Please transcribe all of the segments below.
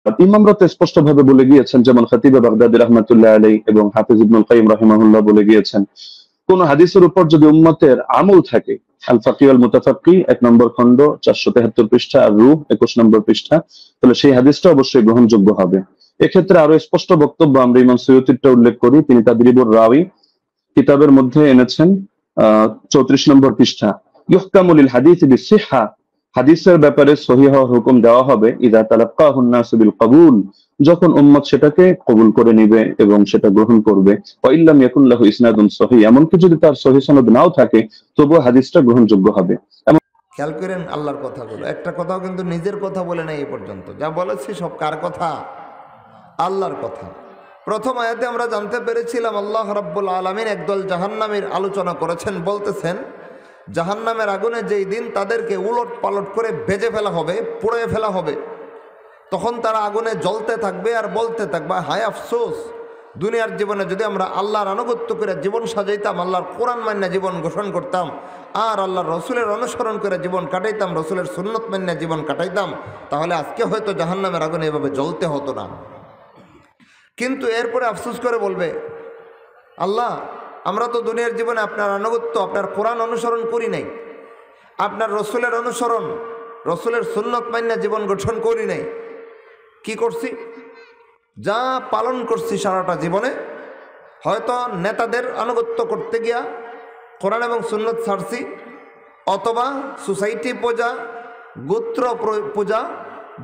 ইমামরা তো স্পষ্টভাবে বলে গিয়েছেন, যেমন খতিব বাগদাদী রাহমাতুল্লাহ আলাইহি এবং হাফিজ ইবনুল কাইয়িম রাহিমাহুল্লাহ বলে গিয়েছেন, কোন হাদিসের উপর যদি উম্মতের আমল থাকে, আল ফাকি ওয়াল মুতাফাক্কি 1 নম্বর খণ্ড 473 পৃষ্ঠা, আর রূহ 21 নম্বর পৃষ্ঠা, তাহলে সেই হাদিসটা অবশ্যই গ্রহণযোগ্য হবে। এক্ষেত্রে আরো স্পষ্ট বক্তব্য আমরা ইমাম সুয়ুতিরটা উল্লেখ করি। তিনি তাদরিবুর রাওয়ী কিতাবের মধ্যে এনেছেন 34 নম্বর পৃষ্ঠা, ইহকামু লিল হাদিস বিসিহহা, হাদিসের ব্যাপারে সহিহ হওয়ার হুকুম দেওয়া হবে ইযা তালাক্কাহুন নাসু বিল কবুল, যখন উম্মত সেটাকে কবুল করে নিবে এবং সেটা গ্রহণ করবে। ওয়া ইল্লাম ইয়াকুন লাহু ইসনাদুন সহিহ, এমনকি যদি তার সহিহ সনদ নাও থাকে তবুও হাদিসটা গ্রহণযোগ্য হবে। খেয়াল করেন আল্লাহর কথাগুলো, একটা কথাও কিন্তু নিজের কথা বলে নাই এ পর্যন্ত। যা বলেছি সব কার কথা? আল্লাহর কথা। প্রথম আয়াতে আমরা জানতে পেরেছিলাম আল্লাহ রাব্বুল আলামিন একদল জাহান্নামীর আলোচনা করেছেন, বলতেছেন জাহান্নামের আগুনে যেই দিন তাদেরকে উলট পালট করে ভেজে ফেলা হবে, পুড়ে ফেলা হবে, তখন তারা আগুনে জ্বলতে থাকবে আর বলতে থাকবে, হায় আফসোস, দুনিয়ার জীবনে যদি আমরা আল্লাহর আনুগত্য করে জীবন সাজাইতাম, আল্লাহর কোরআন মান্য জীবন গঠন করতাম, আর আল্লাহর রসুলের অনুসরণ করে জীবন কাটাইতাম, রসুলের সুন্নত মান্য জীবন কাটাইতাম, তাহলে আজকে হয়তো জাহান্নামের আগুনে এভাবে জ্বলতে হতো না। কিন্তু এরপরে আফসোস করে বলবে, আল্লাহ, আমরা তো দুনিয়ার জীবনে আপনার আনুগত্য, আপনার কোরআন অনুসরণ করি নাই, আপনার রসুলের অনুসরণ, রসুলের সুন্নত মান্য জীবন গঠন করি নাই। কি করছি? যা পালন করছি সারাটা জীবনে, হয়তো নেতাদের আনুগত্য করতে গিয়া কোরআন এবং সুন্নত ছাড়ছি, অথবা সোসাইটি পূজা, গোত্র পূজা,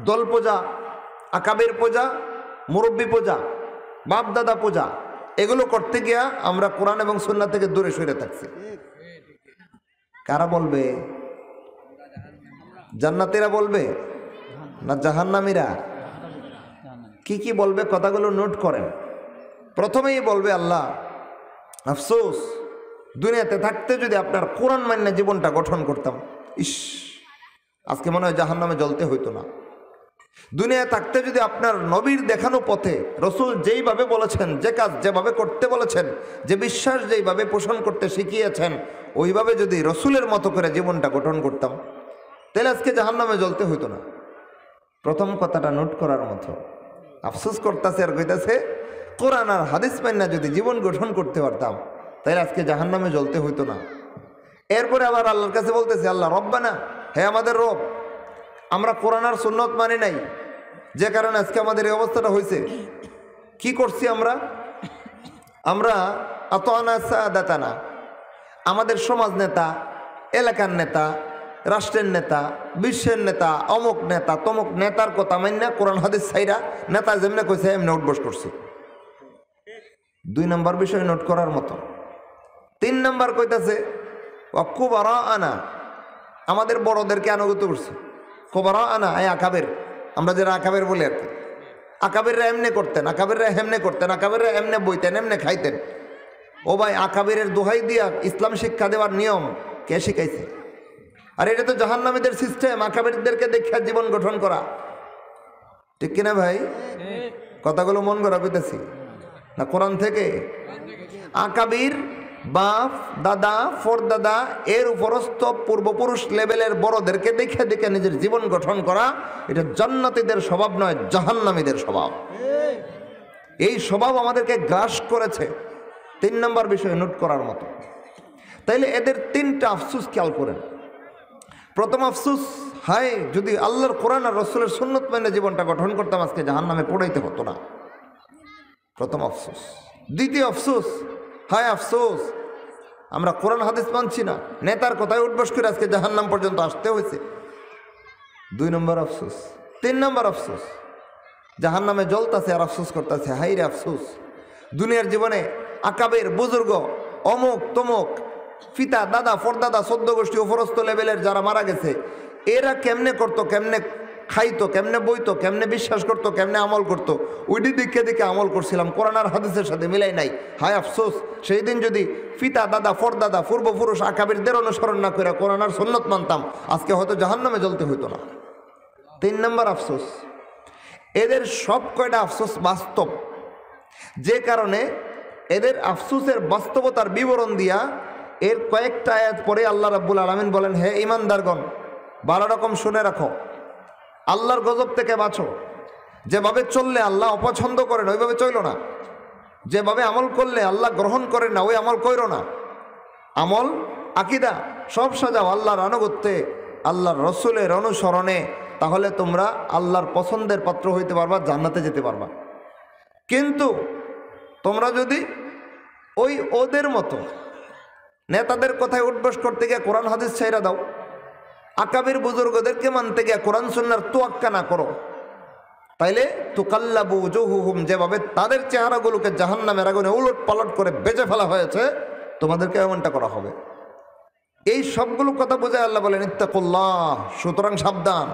দল পূজা, আকাবের পূজা, মুরব্বী পূজা, বাপদাদা পূজা, এগুলো করতে গিয়া আমরা কোরআন এবং সুন্নাত থেকে দূরে সরে থাকছি। কারা বলবে? জান্নাতীরা বলবে না জাহান্নামীরা? কি কি বলবে কথাগুলো নোট করেন। প্রথমেই বলবে, আল্লাহ আফসোস, দুনিয়াতে থাকতে যদি আপনার কোরআন মান্য জীবনটা গঠন করতাম, ইস, আজকে মনে হয় জাহান্নামে জ্বলতে হইতো না। দুনিয়ায় থাকতে যদি আপনার নবীর দেখানো পথে রসুল যেইভাবে বলেছেন, যে কাজ যেভাবে করতে বলেছেন, যে বিশ্বাস যেইভাবে পোষণ করতে শিখিয়েছেন, ওইভাবে যদি রসুলের মতো করে জীবনটা গঠন করতাম, তাহলে আজকে জাহান্নামে জ্বলতে হইতো না। প্রথম কথাটা নোট করার মতো। আফসোস করতেছে আর কইতাছে, কোরআন আর হাদিস মান্না যদি জীবন গঠন করতে পারতাম, তাহলে আজকে জাহান্নামে জ্বলতে হইতো না। এরপরে আবার আল্লাহর কাছে বলতেছে, আল্লাহ রব্বানা, হে আমাদের রব, আমরা কোরআন আর সুন্নত মানি নাই, যে কারণে আজকে আমাদের এই অবস্থাটা হয়েছে। কি করছি আমরা? আমরা আতানা সাদাতানা, আমাদের সমাজ নেতা, এলাকার নেতা, রাষ্ট্রের নেতা, বিশ্বের নেতা, অমুক নেতা, তমুক নেতার কথা মান্না কোরআন হাদিস ছাইরা নেতা যেমনে কইছে এমনি উঠবস করছি। 2 নম্বর বিষয় নোট করার মতো। 3 নম্বর কইতাছে কুবারা আনা, আমাদের বড়দেরকে আনুগত্য করছে। কুবারা আনা এই আকাবের, আমরা যারা আকাবের বলি আর কি, আকাবেররা এমনি করতেন, আকাবেররা হেমনে করতেন, আকাবেররা এমনে বইতেন, এমনে খাইতেন। ও ভাই, আকাবেরের দোহাই দিয়া ইসলাম শিক্ষা দেওয়ার নিয়ম কে শিখাইছে? আর এটা তো জাহান্নামীদের সিস্টেম, আকাবেরদেরকে দেখে জীবন গঠন করা। ঠিক কিনা ভাই? কথাগুলো মন করা পেতেছি না কোরআন থেকে? আকাবির বাপ দাদা ফরদাদা এর উপরস্থ পূর্বপুরুষ লেভেলের বড়দেরকে দেখে দেখে নিজের জীবন গঠন করা, এটা জান্নাতীদের স্বভাব নয়, জাহান্নামীদের স্বভাব। এই স্বভাব আমাদেরকে গ্রাস করেছে। 3 নম্বর বিষয় নোট করার মতো। তাইলে এদের 3টা আফসোস খেয়াল করেন। প্রথম আফসোস, হায় যদি আল্লাহর কোরআন আর রসুলের সুন্নত মেনে জীবনটা গঠন করতাম, আজকে জাহান্নামে পড়াইতে হতো না। প্রথম আফসোস। দ্বিতীয় আফসোস, হায় আফসোস, আমরা কোরআন হাদিস মানছি না, নেতার কথায় উঠবস করে আজকে জাহান্নাম পর্যন্ত আসতে হয়েছে। 2 নম্বর আফসোস। 3 নম্বর আফসোস, জাহান্নামে জ্বলতাছে আর আফসোস করতেছে, হাই রে আফসোস, দুনিয়ার জীবনে আকাবের বুজুর্গ, অমুক তমুক, পিতা দাদা ফরদাদা 14 গোষ্ঠী উপরস্থ লেভেলের যারা মারা গেছে, এরা কেমনে করতো, কেমনে খাইতো, কেমনে বইতো, কেমনে বিশ্বাস করতো, কেমনে আমল করতো, ওইটি দিকে দিকে আমল করছিলাম, কোরআন আর হাদিসের সাথে মিলাই নাই। হায় আফসোস, সেই দিন যদি পিতা দাদা ফরদাদা পূর্বপুরুষ আকাবিরদের অনুসরণ না করে কোরআন আর সুন্নত মানতাম, আজকে হয়তো জাহান্নামে জ্বলতে হইতো না। 3 নম্বর আফসোস। এদের সব কয়টা আফসোস বাস্তব, যে কারণে এদের আফসোসের বাস্তবতার বিবরণ দিয়া এর কয়েকটা আয়াত পরে আল্লাহ রাব্বুল আলামিন বলেন, হে ঈমানদারগণ, 12 রকম শুনে রাখো, আল্লাহর গজব থেকে বাঁচো। যেভাবে চললে আল্লাহ অপছন্দ করেন ওইভাবে চইল না, যেভাবে আমল করলে আল্লাহ গ্রহণ করেন না ওই আমল কইরো না। আমল আকীদা সব সাজাও আল্লাহর আনুগত্যে, আল্লাহর রসুলের অনুসরণে, তাহলে তোমরা আল্লাহর পছন্দের পাত্র হইতে পারবা, জান্নাতে যেতে পারবা। কিন্তু তোমরা যদি ওই ওদের মতো নেতাদের কথায় উঠবস করতে গিয়ে কোরআন হাদিস ছাইরা দাও, আকাবির বুজুর্গদেরকে মানতে গিয়ে কোরআন সুন্নাহর তোয়াক্কা না করো, তাইলে তুকাল্লাবু উজুহুহুম, যেভাবে তাদের চেহারাগুলোকে জাহান্নামের আগুনে উলট পালট করে বেঁচে ফেলা হয়েছে, তোমাদেরকে এমনটা করা হবে। এই সবগুলো কথা বোঝায় আল্লাহ বলেন ইত্তাকুল্লাহ, সুতরাং সাবধান,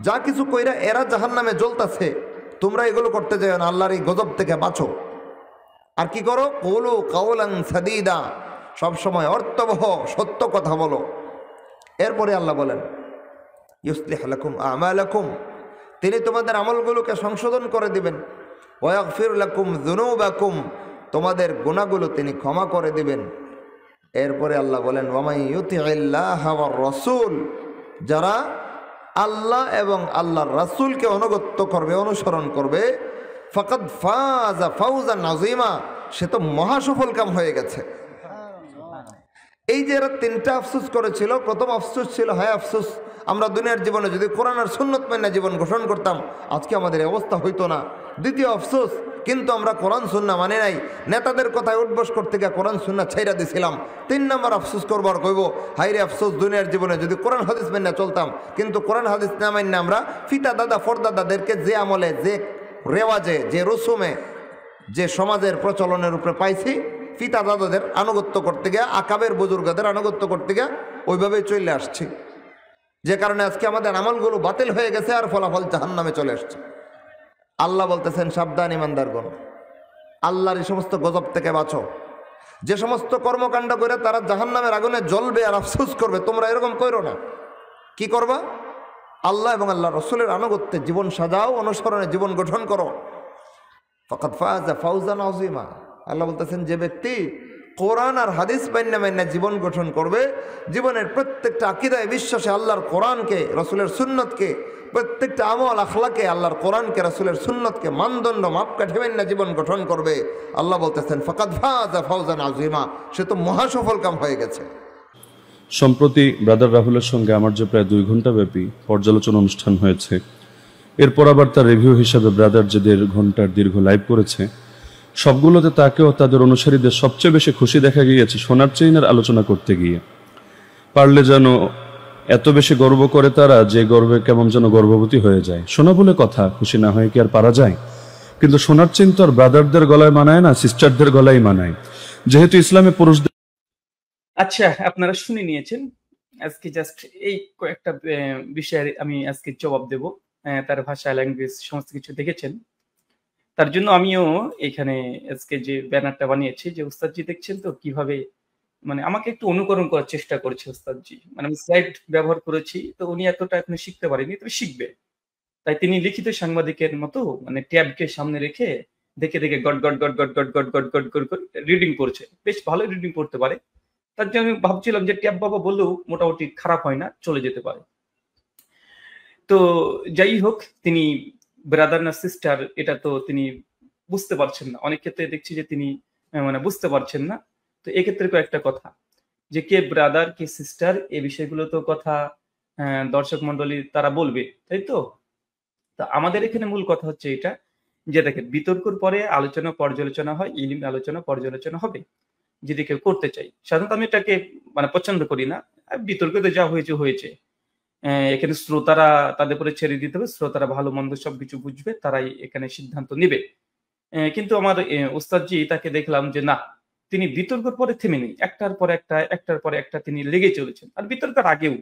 যা কিছু কইরা এরা জাহান্নামে জ্বলতাছে, তোমরা এগুলো করতে যাও না, আল্লাহর এই গজব থেকে বাঁচো। আর কি করো? কুলু কাওলান সাদীদা, সবসময় অর্থবহ সত্য কথা বলো। এরপরে আল্লাহ বলেন ইউসলিহ লাকুম আমালাকুম, তিনি তোমাদের আমলগুলোকে সংশোধন করে দিবেন। ওয়া ইয়াগফির লাকুম যুনুবাকুম, তোমাদের গুনাহগুলো তিনি ক্ষমা করে দিবেন। এরপরে আল্লাহ বলেন ওয়ামাই ইউতিইল্লাহ ওয়ার রাসূল, যারা আল্লাহ এবং আল্লাহর রাসূলকে অনুগত্য করবে, অনুসরণ করবে, ফাকাদ ফাজা ফাওজান আযীমা, সে তো মহাসফল কাম হয়ে গেছে। এই যে এরা তিনটা আফসোস করেছিল, প্রথম আফসোস ছিল হায় আফসোস, আমরা দুনিয়ার জীবনে যদি কোরআন আর সুন্নাত মেনে জীবন গঠন করতাম আজকে আমাদের অবস্থা হইতো না। দ্বিতীয় আফসোস, কিন্তু আমরা কোরআন সুন্নাহ মানে নাই, নেতাদের কথায় উঠবস করতে গিয়ে কোরআন সুন্নাহ ছাইরা দিছিলাম। 3 নম্বর আফসোস করবার কইব হাইরে আফসোস, দুনিয়ার জীবনে যদি কোরআন হাদিস মেনে চলতাম, কিন্তু কোরআন হাদিস না মাইনে আমরা পিতা দাদা ফরদাদাদেরকে যে আমলে, যে রেওয়াজে, যে রসুমে, যে সমাজের প্রচলনের উপরে পাইছি, পিতা দাদাদের আনুগত্য করতে গিয়ে, আকাবের বুজুর্গদের আনুগত্য করতে গিয়ে ওইভাবেই চলে আসছি, যে কারণে আজকে আমাদের আমলগুলো বাতিল হয়ে গেছে আর ফলাফল জাহান্নামে চলে আসছে। আল্লাহ বলতেছেন সাবধান ইমানদারগণ, আল্লাহর এই সমস্ত গজব থেকে বাঁচো। যে সমস্ত কর্মকাণ্ড করে তারা জাহান্নামের আগুনে জ্বলবে আর আফসোস করবে, তোমরা এরকম করো না। কি করবা? আল্লাহ এবং আল্লাহ রসুলের আনুগত্যে জীবন সাজাও, অনুসরণে জীবন গঠন করো। ফাকাদ ফাজা ফাওজান আযীমা, আল্লাহ বলতেছেন যে ব্যক্তি কোরআন আর হাদিস মাইন্না মাইন্না জীবন গঠন করবে, জীবনের প্রত্যেকটা আকীদায় বিশ্বাসে আল্লাহর কোরআনকে, রসুলের সুন্নতকে, প্রত্যেকটা আমল আখলাকে আল্লাহর কোরআনকে, রসুলের সুন্নতকে মানদণ্ড মাপকাঠি মাইন্না জীবন গঠন করবে, আল্লাহ বলতেছেন ফাকাদ ফাজা ফাওজান আযীমা, সে তো মহাসফল কাম হয়ে গেছে। সম্প্রতি ব্রাদার রাহুলের সঙ্গে আমার যে প্রায় 2 ঘন্টা ব্যাপী পর্যালোচনা অনুষ্ঠান হয়েছে, এরপর আবার তার রিভিউ হিসাবে ব্রাদার যে 1.5 ঘন্টার দীর্ঘ লাইভ করেছে, সবগুলোতে তাকে ও তাদের অনুসারীদের সবচেয়ে বেশি খুশি দেখা গিয়েছে সোনার চেইনের আলোচনা করতে গিয়ে। পারলে যেন এত বেশি গর্ব করে তারা যে গর্বে কেমন যেন গর্ভবতী হয়ে যায়। সোনা বলে কথা, খুশি না হয়ে কি আর পারা যায়? কিন্তু সোনার চেইন তো আর ব্রাদারদের গলায় মানায় না, সিস্টারদের গলায় মানায়। যেহেতু ইসলামে পুরুষদের, আচ্ছা, আপনারা শুনে নিয়েছেন। আজকে জাস্ট এই কয়েকটা বিষয়ে আমি আজকে জবাব দেব। তার ভাষা, ল্যাঙ্গুয়েজ সমস্ত কিছু দেখেছেন। তার জন্য আমিও এখানে আজকে যে ব্যানারটা বানিয়েছি, যে উস্তাদজি দেখছেন তো কিভাবে মানে আমাকে একটু অনুকরণ করার চেষ্টা করেছে উস্তাদজি। মানে আমি স্লাইড ব্যবহার করেছি, তো উনি এতটা এখনো শিখতে পারেনি, তবে শিখবে। তাই তিনি লিখিত সাংবাদিকের মতো মানে ট্যাবকে সামনে রেখে দেখে দেখে goat goat goat goat goat goat goat goat goat goat reading করছে। বেশ ভালো রিডিং করতে পারে। তার জন্য আমি ভাবছিলাম যে ট্যাব বাবা বললেও মোটামুটি খারাপ হয় না, চলে যেতে পারে। তো যাই হোক, তিনি ব্রাদার না সিস্টার এটা তো তিনি বুঝতে পারছেন না। অনেক ক্ষেত্রে দেখছি যে তিনি মানে বুঝতে পারছেন না। তো এক্ষেত্রে কয়েকটা কথা, যে কে ব্রাদার কে সিস্টার, এই বিষয়গুলো তো কথা দর্শক মন্ডলী তারা বলবে, তাই তো? তা আমাদের এখানে মূল কথা হচ্ছে এটা, যে দেখেন বিতর্কর পরে আলোচনা পর্যালোচনা হয়, ইলমি আলোচনা পর্যালোচনা হবে যদি কেউ করতে চাই। সাধারণত আমি এটাকে মানে পছন্দ করি না। বিতর্কতে যা হয়েছে হয়েছে, এখানে শ্রোতারা তাদের উপরে ছেড়ে দিতে হবে, শ্রোতারা ভালো মন্দ সবকিছু বুঝবে, তারাই এখানে সিদ্ধান্ত নেবে। কিন্তু আমার ওস্তাদজি তাকে দেখলাম যে না, তিনি বিতর্কের পরে থেমে নেই, একটার পর একটা একটার পর একটা তিনি লেগে চলেছেন। আর বিতর্কের আগেও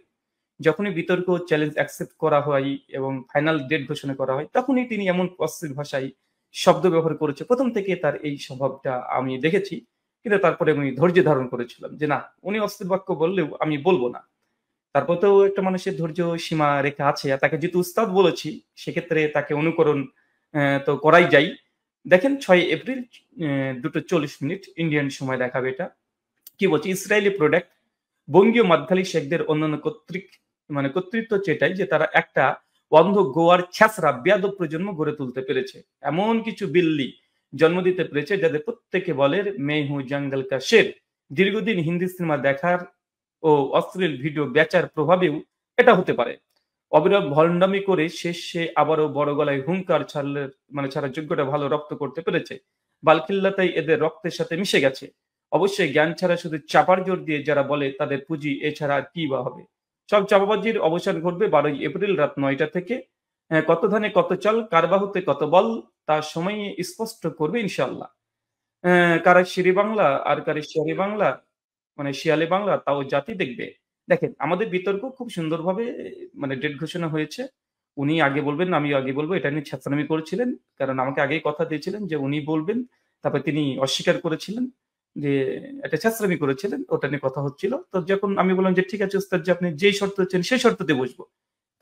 যখনই বিতর্ক চ্যালেঞ্জ অ্যাকসেপ্ট করা হয় এবং ফাইনাল ডেট ঘোষণা করা হয়, তখনই তিনি এমন অশ্লীল ভাষায় শব্দ ব্যবহার করেছে। প্রথম থেকে তার এই স্বভাবটা আমি দেখেছি, কিন্তু তারপরে আমি ধৈর্য ধারণ করেছিলাম যে না, উনি অশ্লীল বাক্য বললেও আমি বলবো না। তারপর তো একটা মানুষের ধৈর্য সীমা রেখা আছে, আর তাকে যেহেতু উস্তাদ বলেছি সেক্ষেত্রে তাকে অনুকরণ তো করাই যায়। দেখেন 6 এপ্রিল 2:40 ইন্ডিয়ান সময় দেখাবে। এটা কি বলছে, ইসরায়েলি প্রোডাক্ট বঙ্গীয় মাদখালী শেখদের অন্যান্য কর্তৃত্ব চেটাই যে তারা একটা অন্ধ গোয়ার ছ্যাঁচড়া বেয়াদব প্রজন্ম গড়ে তুলতে পেরেছে। এমন কিছু বিল্লি জন্ম দিতে পেরেছে যাদের প্রত্যেকে বলে মে হু জঙ্গল কা শের। দীর্ঘদিন হিন্দি সিনেমা দেখার ও অশ্লীল ভিডিও বেচার প্রভাবেও এটা হতে পারে। অবিরাম ভণ্ডামি করে শেষে আবারও বড় গলায় হুঙ্কার ছাড়ার যোগ্যটা ভালো রপ্ত করতে পেরেছে। বালখিল্লাতাই এদের রক্তের সাথে মিশে গেছে। অবশ্যই জ্ঞান ছাড়া শুধু চাপার জোর দিয়ে যারা বলে তাদের পুঁজি এছাড়া আর কি বা হবে। সব চাপাবাজির অবসান ঘটবে 12 এপ্রিল রাত 9টা থেকে। কত ধানে কত চাল, কার বাহুতে কত বল, তার সময় স্পষ্ট করবে ইনশাআল্লাহ। কারা শিরি বাংলা আর কারে শিয়ারি বাংলা, মানে শিয়ালে বাংলা, তাও জাতি দেখবে। দেখেন আমাদের বিতর্ক খুব সুন্দরভাবে মানে ডেট ঘোষণা হয়েছে। উনি আগে বলবেন, আমিও আগে বলবো, এটা নিয়ে ছ্যাঁচড়ামি করেছিলেন। কারণ আমাকে আগেই কথা দিয়েছিলেন যে উনি বলবেন। তারপর তিনি অস্বীকার করেছিলেন যে একটা ছ্যাঁচড়ামি করেছিলেন, ওটা নিয়ে কথা হচ্ছিল। তো যখন আমি বললাম যে ঠিক আছে ওস্তাদ, যে আপনি যেই শর্ত হচ্ছেন সেই শর্ততে বসবো,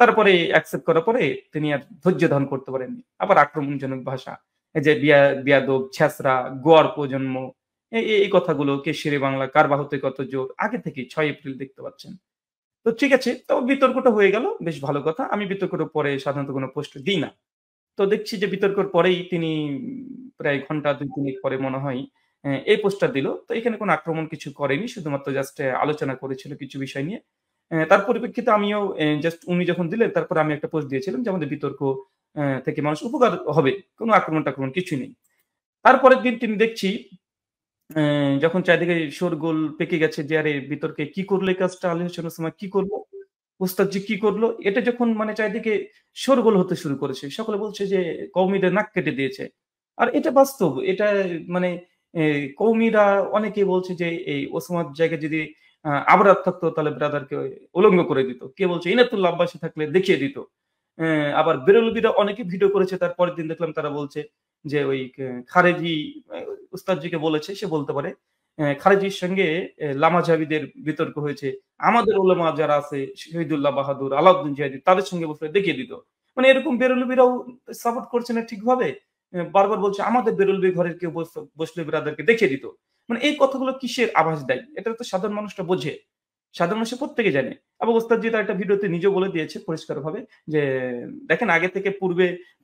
তারপরে অ্যাকসেপ্ট করার পরে তিনি আর ধৈর্য ধারণ করতে পারেননি। আবার আক্রমণজনক ভাষা, এই যে বিয়াদব, ছ্যাঁচড়া, গোয়ার প্রজন্ম, এই কথাগুলো, কে শেরে বাংলা, কার বাহুতে কত জোর, আগে থেকে 6 এপ্রিল দেখতে পাচ্ছেন। তো ঠিক আছে, তো বিতর্কটা হয়ে গেল, বেশ ভালো কথা। আমি বিতর্কটার পরে সাধারণত কোনো পোস্ট দিই না। তো দেখছি যে বিতর্কের পরেই তিনি প্রায় ঘন্টা ২-৩ পরে মনে হয় এই পোস্টটা দিল। তো এখানে কোনো আক্রমণ কিছু করেনি, শুধুমাত্র জাস্ট আলোচনা করেছিল কিছু বিষয় নিয়ে। তার পরিপ্রেক্ষিতে আমিও জাস্ট উনি যখন দিলেন তারপরে আমি একটা পোস্ট দিয়েছিলাম যে আমাদের বিতর্ক থেকে মানুষ উপকার হবে, কোনো আক্রমণ-টাক্রমণ কিছুই নেই। তারপরের দিন তিনি দেখছি যখন চারিদিকে শোরগোল পেকে গেছে যে আরে বিতর্কে কি করলো এই কাজটা, আলী হোসেন ওসমান কি করলো, ওস্তাদজি কি করলো, এটা যখন মানে চারিদিকে শোরগোল হতে শুরু করেছে, সকলে বলছে যে কওমিদের নাক কেটে দিয়েছে। আর এটা বাস্তব, এটা মানে কওমিরা অনেকেই বলছে যে এই ওসমান জায়গায় যদি আবরার থাকতো তাহলে ব্রাদারকে উলঙ্গ করে দিত। কে বলছে ইনাতুল্লাহ আব্বাসী থাকলে দেখিয়ে দিত। আবার বেরলভীরা অনেকে ভিডিও করেছে, তার পরের দিন দেখলাম তারা বলছে যে ওই খারেজি উস্তাদজিকে বলেছে, সে বলতে পারে খারেজির সঙ্গে লামা জাবিদের বিতর্ক হয়েছে। আমাদের ওলামা যারা আছে শহীদুল্লাহ বাহাদুর, আলাউদ্দিন জিহাদি, তাদের সঙ্গে বসলে দেখিয়ে দিত। মানে এরকম বেরলভীরাও সাপোর্ট করছে না ঠিকভাবে। বারবার বলছে আমাদের বেরলভী ঘরের কেউ বসলে ব্রাদারকে দেখিয়ে দিত। মানে এই কথাগুলো কিসের আভাস দেয়? এটা তো সাধারণ মানুষটা বোঝে। সাধারণ মানুষ প্রত্যেকে জানে। এবং ওস্তাদজি তার একটা ভিডিওতে নিজেও বলে দিয়েছে পরিষ্কারভাবে যে দেখেন আগে থেকে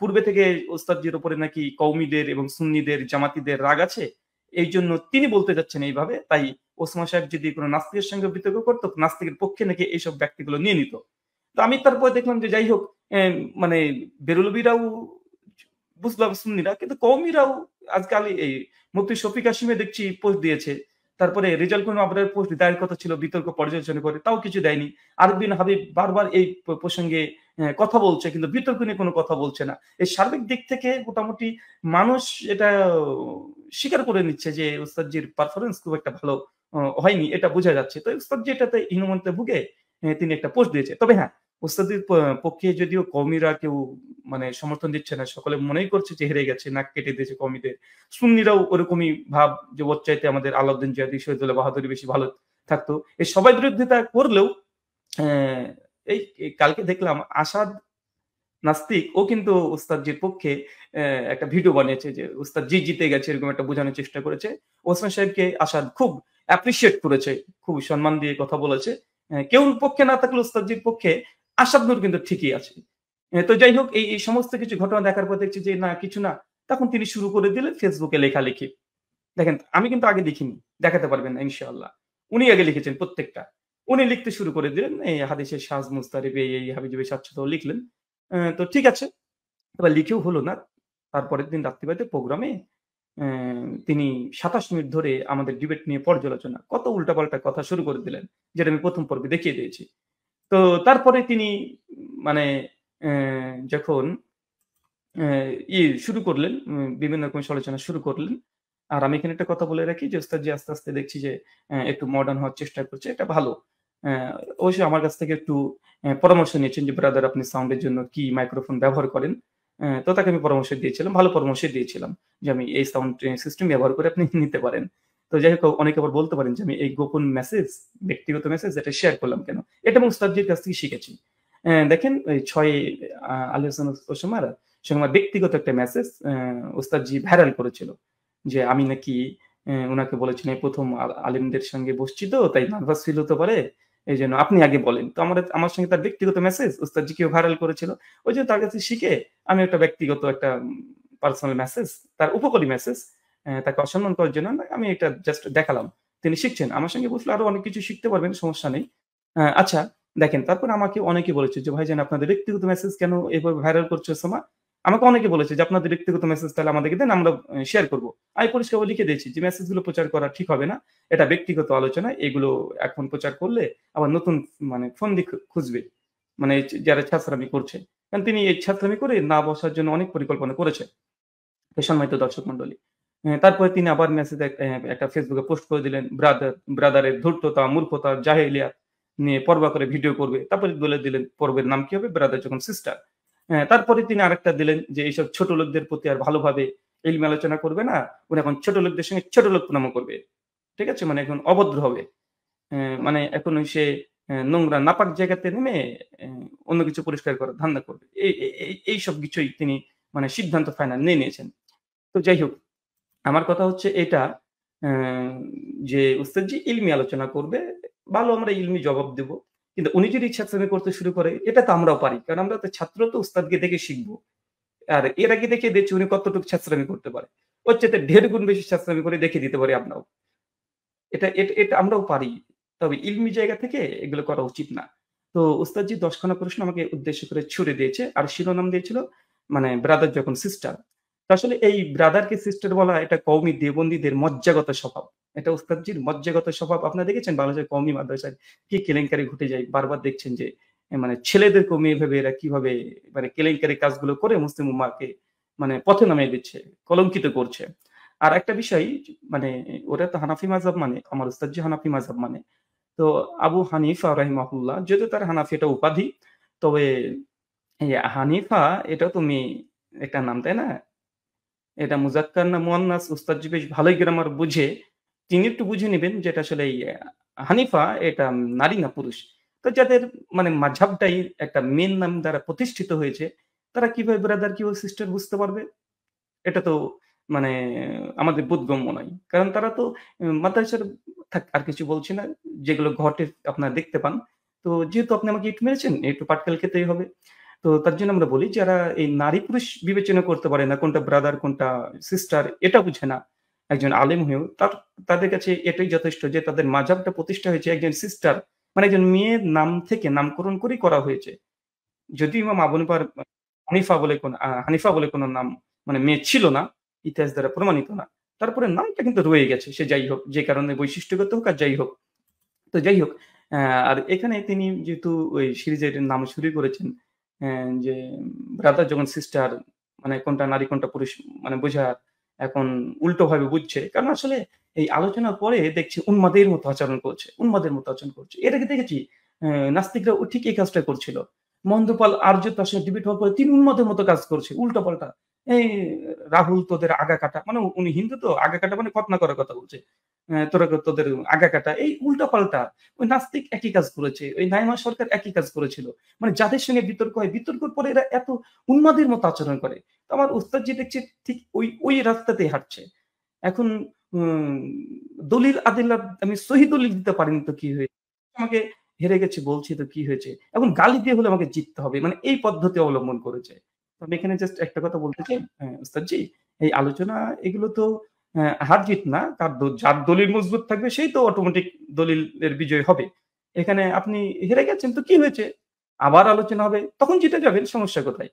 পূর্বে থেকে ওস্তাদজির উপরে নাকি কওমিদের এবং সুন্নিদের, জামাতিদের রাগ আছে। এইজন্য তিনি বলতে যাচ্ছেন এইভাবে। তাই ওসমান সাহেব যদি কোন নাস্তিকের সঙ্গে বিতর্ক করত, নাস্তিকের পক্ষে নাকি এইসব ব্যক্তিগুলো নিয়ে নিত। তো আমি তারপরে দেখলাম যে যাই হোক মানে বেরলভীরাও বুঝলাম সুন্নিরা, কিন্তু কওমিরাও আজকাল এই মুফতি শফিক হাশিমে দেখছি পোস্ট দিয়েছে। তারপরে রেজাল কোন আবরার পোস্ট দেওয়ার কথা ছিল বিতর্ক পর্যালোচনা করে, তাও কিছু দেয়নি। আরিফ বিন হাবিব বারবার এই প্রসঙ্গে কথা বলছে, কিন্তু বিতর্ক নিয়ে কোনো কথা বলছে না। এই সার্বিক দিক থেকে মোটামুটি মানুষ এটা স্বীকার করে নিচ্ছে যে উস্তাদজির পারফরমেন্স খুব একটা ভালো হয়নি, এটা বোঝা যাচ্ছে। তো উস্তাদজি এটাতে হীনমন্যতে ভুগে তিনি একটা পোস্ট দিয়েছে। তবে হ্যাঁ, উস্তাদের পক্ষে যদিও কওমিরা কেউ মানে সমর্থন দিচ্ছে না, সকলে মনেই করছে যে হেরে গেছে, নাক কেটে দিয়েছে কওমিদের। সুন্নিরাও ওরকমই ভাব যে ওর চাইতে আমাদের আলাউদ্দিন জিহাদি, শহীদুল্লাহ বাহাদুরি বেশি ভালো থাকতো। এই সবাই বিরোধিতা করলেও এই কালকে দেখলাম আসাদ নাস্তিক, ও কিন্তু উস্তাদজির পক্ষে একটা ভিডিও বানিয়েছে যে উস্তাদজি জিতে গেছে, এরকম একটা বোঝানোর চেষ্টা করেছে। ওসমান সাহেবকে আসাদ খুব অ্যাপ্রিশিয়েট করেছে, খুব সম্মান দিয়ে কথা বলেছে। কেউ পক্ষে না থাকলে উস্তাদজির পক্ষে আসাদ নূর কিন্তু ঠিকই আছে। তো যাই হোক, এই সমস্ত কিছু ঘটনা দেখার পর দেখছি যে না, কিছু না। তখন তিনি শুরু করে দিলেন ফেসবুকে লেখালেখি। দেখেন আমি কিন্তু আগে দেখিনি, দেখাতে পারবেন না ইনশাআল্লাহ। উনি আগে লিখেছেন প্রত্যেকটা। উনি লিখতে শুরু করে দিলেন এই হাদিসের শাজ মুস্তারিব, এই হাবিজাবি স্বাচ্ছন্দ্য লিখলেন। তো ঠিক আছে, এবার লিখেও হলো না। তারপরের দিন রাত্রিবাদে প্রোগ্রামে তিনি ২৭ মিনিট ধরে আমাদের ডিবেট নিয়ে পর্যালোচনা, কত উল্টাপাল্টা কথা শুরু করে দিলেন, যেটা আমি প্রথম পর্বে দেখিয়ে দিয়েছি। তো তারপরে তিনি মানে যখন শুরু করলেন, বিভিন্ন রকম সমালোচনা শুরু করলেন। আর আমি এখানে একটা কথা বলে রাখি যে ওস্তাদজি আস্তে, আস্তে দেখছি যে একটু মডার্ন হওয়ার চেষ্টা করছে। এটা ভালো। অবশ্যই আমার কাছ থেকে একটু পরামর্শ নিয়েছেন যে ব্রাদার আপনি সাউন্ডের জন্য কি মাইক্রোফোন ব্যবহার করেন। তো তাকে আমি পরামর্শ দিয়েছিলাম, ভালো পরামর্শ দিয়েছিলাম যে আমি এই সাউন্ড সিস্টেম ব্যবহার করে আপনি নিতে পারেন। তো যাই হোক, অনেকে আবার বলতে পারেন যে আমি এই গোপন মেসেজ, ব্যক্তিগত মেসেজ এটা শেয়ার করলাম কেন? এটা আমি ওস্তাদজির কাছ থেকে শিখেছি। দেখেন ওই ৬ আলী হোসেন ওসমার সঙ্গে আমার ব্যক্তিগত একটা মেসেজ ওস্তাদজি ভাইরাল করেছিল যে আমি নাকি উনাকে বলেছি এই প্রথম আলেমদের সঙ্গে বসছি, তো তাই নার্ভাস ফিল হতে পারে, এই জন্য আপনি আগে বলেন। তো আমার সঙ্গে তার ব্যক্তিগত মেসেজ উস্তাদজি কেউ ভাইরাল করেছিল। ওই যে তার কাছে শিখে আমি একটা ব্যক্তিগত একটা পার্সোনাল মেসেজ, তার উপকারী মেসেজ, তাকে অসম্মান করার জন্য না, আমি এটা জাস্ট দেখালাম। তিনি শিখছেন। আমার সঙ্গে বসলে আরো অনেক কিছু শিখতে পারবেন, সমস্যা নেই। আচ্ছা, দেখেন তারপরে আমাকে অনেকে বলেছে যে, "ভাইজান আপনাদের ব্যক্তিগত মেসেজ কেন এভাবে ভাইরাল করছো সোমা?" আমাকে অনেকে বলেছে যে, "আপনাদের ব্যক্তিগত মেসেজ তাহলে আমাদেরকে দেন, আমরা শেয়ার করব।" আমি পরিষ্কারভাবে লিখে দিয়েছি যে, "মেসেজগুলো প্রচার করা ঠিক হবে না। এটা ব্যক্তিগত আলোচনা। এগুলো এখন প্রচার করলে আবার নতুন মানে ফন্দি খুঁজবে। মানে যারা ছাত্রামি করছে।" কারণ তিনি এই ছাত্রামি করে না বসার জন্য অনেক পরিকল্পনা করেছে। সম্মানিত দর্শক মন্ডলী। তারপরে তিনি আবার মেসেজে একটা ফেসবুকে পোস্ট করে দিলেন, ব্রাদারের ধূর্ততা, মূর্খতা, জাহেলিয়াত নিয়ে পর্বা করে ভিডিও করবে। তারপরে বলে দিলেন পর্বের নাম কি হবে? ব্রাদার যখন সিস্টার। তারপরে তিনি আরেকটা দিলেন যে এইসব ছোট লোকদের প্রতি আর ভালোভাবে ইলমি আলোচনা করবে না। উনি এখন ছোট লোকদের সঙ্গে ছোট লোকনামো করবে। ঠিক আছে? মানে এখন অভদ্র হবে। মানে এখন সে নোংরা নাপাক জায়গাতে নেমে অ্যা অন্য কিছু পরিষ্কার করার ধান্দা করবে। এইসব কিছুই তিনি মানে সিদ্ধান্ত ফাইনাল নিয়ে নিয়েছেন। তো যাই হোক, আমার কথা হচ্ছে এটা, অ্যা যে উস্তাদজি ইলমি আলোচনা করবে, ভালো আমরা ইলমি জবাব দেব। কিন্তু উনি যদি ইচ্ছাকৃতভাবে করতে শুরু করে, এটা তো আমরাও পারি। কারণ আমরা তো ছাত্র, তো উস্তাদকে দেখে শিখব। আর এর আগে দেখিয়ে দিচ্ছি উনি কতটুকু ছাত্রামি করতে পারে। ওর চাইতে ১.৫ গুণ বেশি ছাত্রামি করে দেখিয়ে দিতে পারি আমরাও। এটা আমরাও পারি। তবে ইলমি জায়গা থেকে এগুলো করা উচিত না। তো উস্তাদজি ১০ খানা প্রশ্ন আমাকে উদ্দেশ্য করে ছুড়ে দিয়েছে। আর শিরোনাম দিয়েছিল মানে ব্রাদার যখন সিস্টার। তো আসলে এই ব্রাদারকে সিস্টার বলা এটা কওমি দেওবন্দীদের মজ্জাগত স্বভাব। এটা উস্তাদজির মজ্জাগত স্বভাব। আপনারা দেখেছেন বাংলাদেশের কওমি মাদ্রাসায় কি কেলেঙ্কারি ঘটে যায়। বারবার দেখছেন যে মানে ছেলেদেরকেও মেয়ে ভেবে এরা কিভাবে মানে কেলেঙ্কারি কাজগুলো করে মুসলিম উম্মাহকে মানে পথে নামিয়ে দিচ্ছে, কলঙ্কিত করছে। আর একটা বিষয়, মানে ওরা তো হানাফি মাযহাব মানে, আমার উস্তাদজি হানাফি মাযহাব মানে। তো আবু হানিফা রাহিমাহুল্লাহ, যদিও তার হানাফি এটা উপাধি, তবে এই হানিফা এটাও তো মেয়ে একটা নাম, তাই না? এটা মুযাক্কার না মুয়ান্নাস, উস্তাদজি বেশ ভালোই গ্রামার বুঝে। তিনি একটু বুঝে নিবেন যে এটা আসলে এই হানিফা এটা নারী না পুরুষ। তো যাদের মানে মাযহাবটাই একটা মেয়ের নাম দ্বারা প্রতিষ্ঠিত হয়েছে, তারা কিভাবে ব্রাদার, কিভাবে সিস্টার বুঝতে পারবে? এটা তো মানে আমাদের বোধগম্য নয়। কারণ তারা তো মাদ্রাসার, থাক আর কিছু বলছি না। যেগুলো ঘটে আপনারা দেখতে পান। তো যেহেতু আপনি আমাকে ইট মেরেছেন, একটু পাটকেল খেতেই হবে। তো তার জন্য আমরা বলি যারা এই নারী-পুরুষ বিবেচনা করতে পারে না, কোনটা ব্রাদার, কোনটা সিস্টার এটা বুঝে না একজন আলেম হয়েও, তাদের কাছে এটাই যথেষ্ট যে তাদের মাযহাবটা প্রতিষ্ঠা হয়েছে একজন সিস্টার, মানে একজন মেয়ের নাম থেকে নামকরণ করেই করা হয়েছে। যদিও ইমাম আবু হানিফা বলে কোন নাম মানে মেয়ে ছিল না, ইতিহাস দ্বারা প্রমাণিত না। তারপরে নামটা কিন্তু রয়ে গেছে। সে যাই হোক, যে কারণে বৈশিষ্ট্যগত হোক আর যাই হোক। তো যাই হোক, আর এখানে তিনি যেহেতু ওই সিরিজের নাম শুরু করেছেন, যে ব্রাদার যখন সিস্টার, মানে কোনটা নারী কোনটা পুরুষ মানে বোঝার এখন উল্টোভাবে বুঝছে। কারণ আসলে এই আলোচনার পরে দেখছি উন্মাদের মতো আচরণ করছে, উন্মাদের মতো আচরণ করছে। এর আগে দেখেছি নাস্তিকরাও ঠিক এই কাজটা করছিল। মহেন্দ্রপাল আর্য তার সাথে ডিবেট হওয়ার পরে তিনি উন্মাদের মতো কাজ করছে, উল্টাপাল্টা। এই রাহুল তোদের আগা কাটা, মানে উনি হিন্দু তো, আগা কাটা মানে খতনা করার কথা বলছে। তোরা তোদের আগা কাটা, এই উল্টাপাল্টা। ওই নাস্তিক একই কাজ করেছে, ওই নাইমা সরকার একই কাজ করেছিল। মানে যাদের সঙ্গে বিতর্ক হয়, বিতর্কের পরে এরা এত উন্মাদের মতো আচরণ করে। তো আমার উস্তাদজি দেখছি ঠিক ওই রাস্তাতেই হাঁটছে। এখন উম দলিল আদিল্লাহ আমি সহি দলিল দিতে পারিনি তো কি হয়েছে? আমাকে হেরে গেছি বলছি তো কি হয়েছে? এখন গালি দিয়ে হলে আমাকে জিততে হবে। মানে এই পদ্ধতি অবলম্বন করেছে। তো আমি এখানে জাস্ট একটা কথা বলতে চাই, উস্তাদজি এই আলোচনা এগুলো তো হার-জিত না। যার দলিল মজবুত থাকবে সেই তো অটোমেটিক দলিলের বিজয় হবে। এখানে আপনি হেরে গেছেন তো কি হয়েছে? আবার আলোচনা হবে। তখন জিতে যাবেন, সমস্যা কোথায়?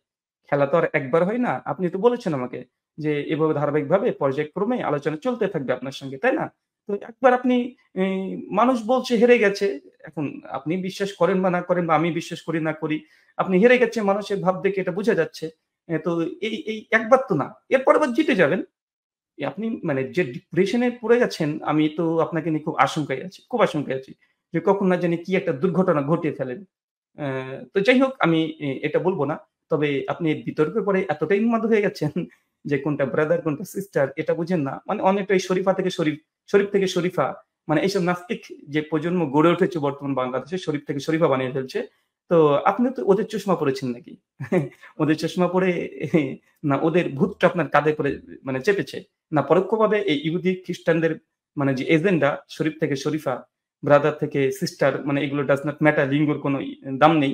খেলা তো আর একবার হয় না। আপনি তো বলেছেন আমাকে যে এভাবে ধারাবাহিকভাবে পর্যায়ক্রমে আলোচনা চলতে থাকবে আপনার সঙ্গে, তাই না? তো একবার আপনি এ মানুষ বলছে হেরে গেছে। এখন আপনি বিশ্বাস করেন বা না করেন, বা আমি বিশ্বাস করি না করি, আপনি হেরে গেছেন মানুষের ভাব দেখে এটা বোঝা যাচ্ছে। তো এই একবার তো না। এরপরের বার জিতে যাবেন। আপনি মানে যে ডিপ্রেশন এ পড়ে গেছেন, আমি তো আপনাকে নিয়ে খুব আশঙ্কায় আছি। খুব আশঙ্কায় আছি। যে কখন না জানি কি একটা দুর্ঘটনা ঘটিয়ে ফেলেন। তো যাই হোক, আমি এটা বলব না। তবে আপনি বিতর্কের পরে এতটাই উন্মাদ হয়ে গেছেন যে কোনটা ব্রাদার কোনটা সিস্টার এটা বুঝেন না। মানে অনেকটাই শরীফা থেকে শরীফ, শরীফ থেকে শরীফা। মানে এইসব নাস্তিক যে প্রজন্ম গড়ে উঠেছে বর্তমান বাংলাদেশে, শরীফ থেকে শরীফা বানিয়ে ফেলছে। তো আপনি তো ওদের চশমা পড়েছেন নাকি? ওদের চশমা পড়ে না ওদের ভূতটা আপনার কাঁধে করে মানে চেপেছে? না পরোক্ষভাবে এই ইহুদি খ্রিস্টানদের মানে যে এজেন্ডা শরীফ থেকে শরীফা, ব্রাদার থেকে সিস্টার, মানে এগুলো ডাজ নট ম্যাটার, লিঙ্গর কোনো দাম নেই।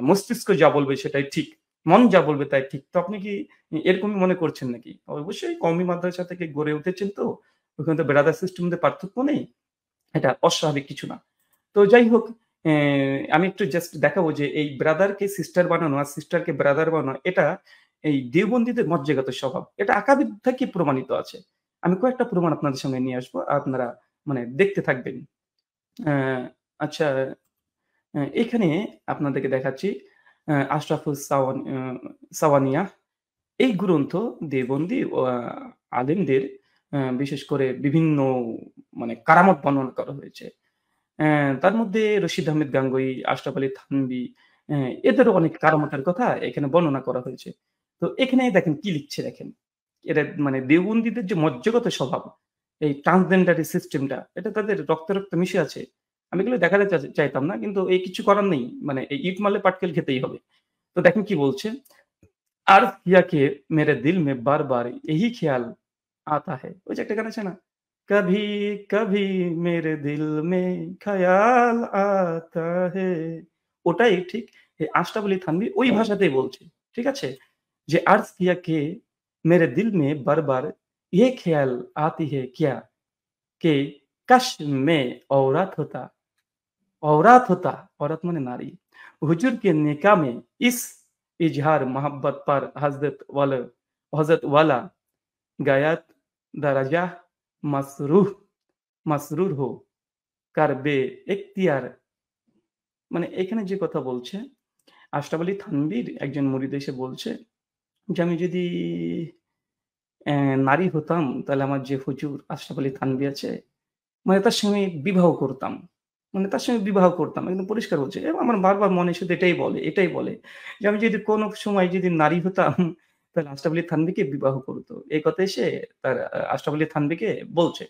মস্তিষ্ক যা বলবে সেটাই ঠিক, মন যা বলবে তাই ঠিক। তো আপনি কি এরকমই মনে করছেন নাকি? অবশ্যই কওমি মাদ্রাসা থেকে গড়ে উঠেছেন, তো ওখানে তো ব্রাদার সিস্টেম মধ্যে পার্থক্য নেই, এটা অস্বাভাবিক কিছু না। তো যাই হোক, আমি একটু জাস্ট দেখাবো যে এই ব্রাদারকে সিস্টার বানানো আর সিস্টারকে ব্রাদার বানানো, এটা এই দেওবন্দীদের মজ্জাগত স্বভাব। এটা আকাবির থেকে প্রমাণিত আছে। আমি কয়েকটা প্রমাণ আপনাদের সামনে নিয়ে আসবো, আপনারা মানে দেখতে থাকবেন। আচ্ছা, এখানে আপনাদেরকে দেখাচ্ছি আশরাফুস সাওয়ানিয়া। এই গ্রন্থ দেওবন্দি আলেমদের বিশেষ করে বিভিন্ন মানে কারামত বর্ণনা করা হয়েছে। তার মধ্যে রশিদ আহমেদ গাঙ্গুই, আশরাফ আলী থানভী, এদেরও অনেক কারামতের কথা এখানে বর্ণনা করা হয়েছে। তো এখানে দেখেন কি লিখছে, দেখেন এটা মানে দেওবন্দীদের যে মজ্জাগত স্বভাব, এই ট্রান্সজেন্ডারি সিস্টেমটা, এটা তাদের রক্তে রক্তে মিশে আছে। আমি এগুলো দেখাতে চাইতাম না, কিন্তু এই কিছু করার নেই, মানে এই ইট মারলে পাটকেল খেতেই হবে। তো দেখেন কি বলছে, আর किया के मेरे दिल में बार बार यही ख्याल आता है। ওই যে একটা গান আছে না, कभी कभी मेरे दिल में ख्याल आता है, ওটাই ঠিক এই আশরাফ আলী থানভী ওই ভাষাতেই বলছে। ঠিক আছে, যে अर्ज किया के मेरे दिल में बार बार ये ख्याल आती है क्या कि काश मैं औरत होता, औरत माने नारी, हुजूर के निकाह में इस इजहार मोहब्बत पर हजरत वाला गायत दरजा मसरूह मसरूर हो कर बे इख्तियार। মানে এখানে যে কথা বলছে, আশরাফ আলী থানভীর একজন মুরিদ এসে বলছে যে আমি যদি নারী হতাম তাহলে আমার যে হুজুর আশরাফ আলী থানভী আছে, মানে তার সঙ্গে বিবাহ করতাম। মানে তার সঙ্গে বিবাহ করতাম। একদম পরিষ্কার বলছে। এবং আমার বারবার মনে শুধু এটাই বলে যে আমি যদি কোনো সময় যদি নারী হতাম তাহলে আশরাফ আলী থানভীকে বিবাহ করত। এই কথা এসে তার আশরাফ আলী থানভীকে বলছে।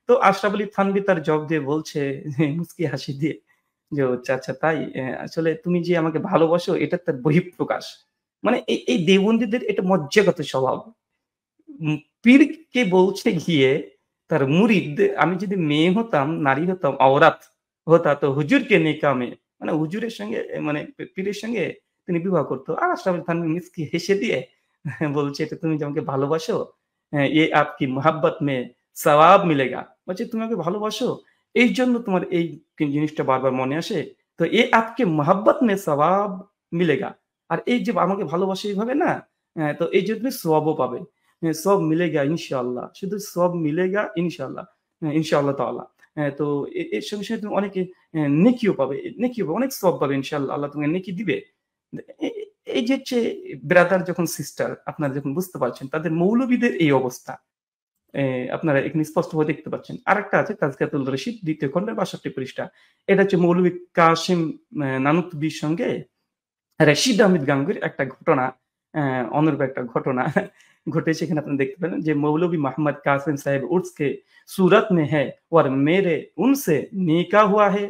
তো আশরাফ আলী থানভী তার জবাব দিয়ে বলছে মুচকি হাসি দিয়ে যে, "আচ্ছা, আচ্ছা তাই? আসলে তুমি যে আমাকে ভালোবাসো এটা তার বহিঃপ্রকাশ।" মানে এই দেওবন্দীদের এটা মজ্জাগত স্বভাব। পীরকে বলছে গিয়ে তার মুরিদ, আমি যদি মেয়ে হতাম, নারী হতাম, औरत হতা তো হুজুর কে নিকাহ মে, মানে হুজুরের সঙ্গে মানে পীরের সঙ্গে তিনি বিবাহ করত। আর আশরাফ আলী থানভী মুচকি হেসে দিয়ে বলছে, "এটা তুমি যে আমাকে ভালোবাসো, ये आपकी मोहब्बत में सवाब मिलेगा।" বলছে তুমি আমাকে ভালোবাসো, এইজন্য তোমার এই জিনিসটা বারবার মনে আসে। তো ये आपके मोहब्बत में सवाब मिलेगा। আর এই যে আমাকে ভালোবাসে এইভাবে না, তো এইজন্য তুমি সওয়াবও পাবে। সব মিলেগা ইনশাআল্লাহ। শুধু সব মিলেগা ইনশাআল্লাহ। ইনশাআল্লাহ তাআলা। তো এর সঙ্গে, সঙ্গে তুমি অনেক নেকিও পাবে, অনেক সওয়াব পাবে ইনশাআল্লাহ। আল্লাহ তোমাকে নেকি দিবে। এ এই যে হচ্ছে ব্রাদার যখন সিস্টার, আপনারা যখন বুঝতে পারছেন তাদের মৌলবীদের এই অবস্থা। আপনারা এখানে স্পষ্টভাবে দেখতে পাচ্ছেন। আরেকটা আছে তাজকিয়াতুল রশিদ ২য় খণ্ডের ৬২ পৃষ্ঠা। এটা হচ্ছে মৌলভী কাসেম নানুতুবির সঙ্গে রশিদ আহমেদ গাঙ্গুহির একটা ঘটনা, অনুরূপ একটা ঘটনা ঘটেছে। এখানে আপনারা দেখতে পেলেন যে মৌলভী মোহাম্মদ কাসেম সাহেব উর্স কে सूरत में है और मेरे उनसे निकाह हुआ है।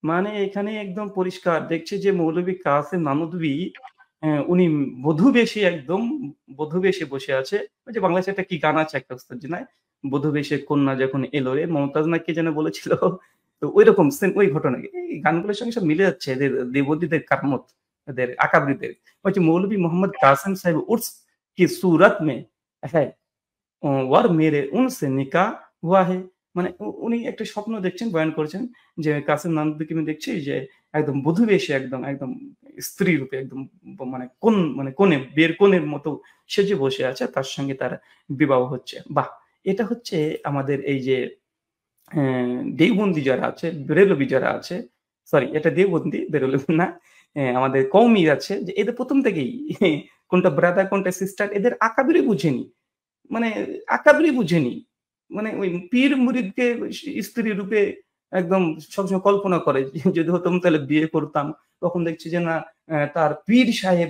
মানে এখানে একদম পরিষ্কার দেখছে যে মৌলভী কাসেম নানুতুবি উনি বধূ বেশে বসে আছে। ওই যে বাংলাদেশে একটা কি গান আছে একটা ওস্তাদ জি নাই? বধূ বেশে কন্যা যখন এলো রে, মমতাজ না কে যেন বলেছিল? তো ঐরকম সেম ওই ঘটনা। এই গানগুলোর সঙ্গে সব মিলে যাচ্ছে এদের দেবদীদের কারামত, এদের আকাবিরদের। হচ্ছে মৌলভী মোহাম্মদ কাসেম সাহেব উর্স কি सूरत में है और मेरे उनसे निकाह हुआ है। মানে উনি একটা স্বপ্ন দেখছেন, বয়ান করেছেন যে কাসেম নানতুবিকে আমি দেখছি যে একদম বধূ বেশে একদম স্ত্রী রূপে একদম মানে বিয়ের কনের মতো সেজে বসে আছে, তার সঙ্গে তার বিবাহ হচ্ছে। বাহ! এটা হচ্ছে আমাদের এই যে দেওবন্দি যারা আছে, বেরেলভি যারা আছে, সরি এটা দেওবন্দি, বেরেলভি না। আমাদের কওমি আছে যে এদের ১ম থেকেই কোনটা ব্রাদার কোনটা সিস্টার এদের আকাবিরই বুঝেনি। মানে আকাবিরই বুঝেনি। মানে ওই পীর মুরিদকে স্ত্রী রূপে একদম সবসময় কল্পনা করে যে যদি হতাম তাহলে বিয়ে করতাম। তখন দেখছি যে না, তার পীর সাহেব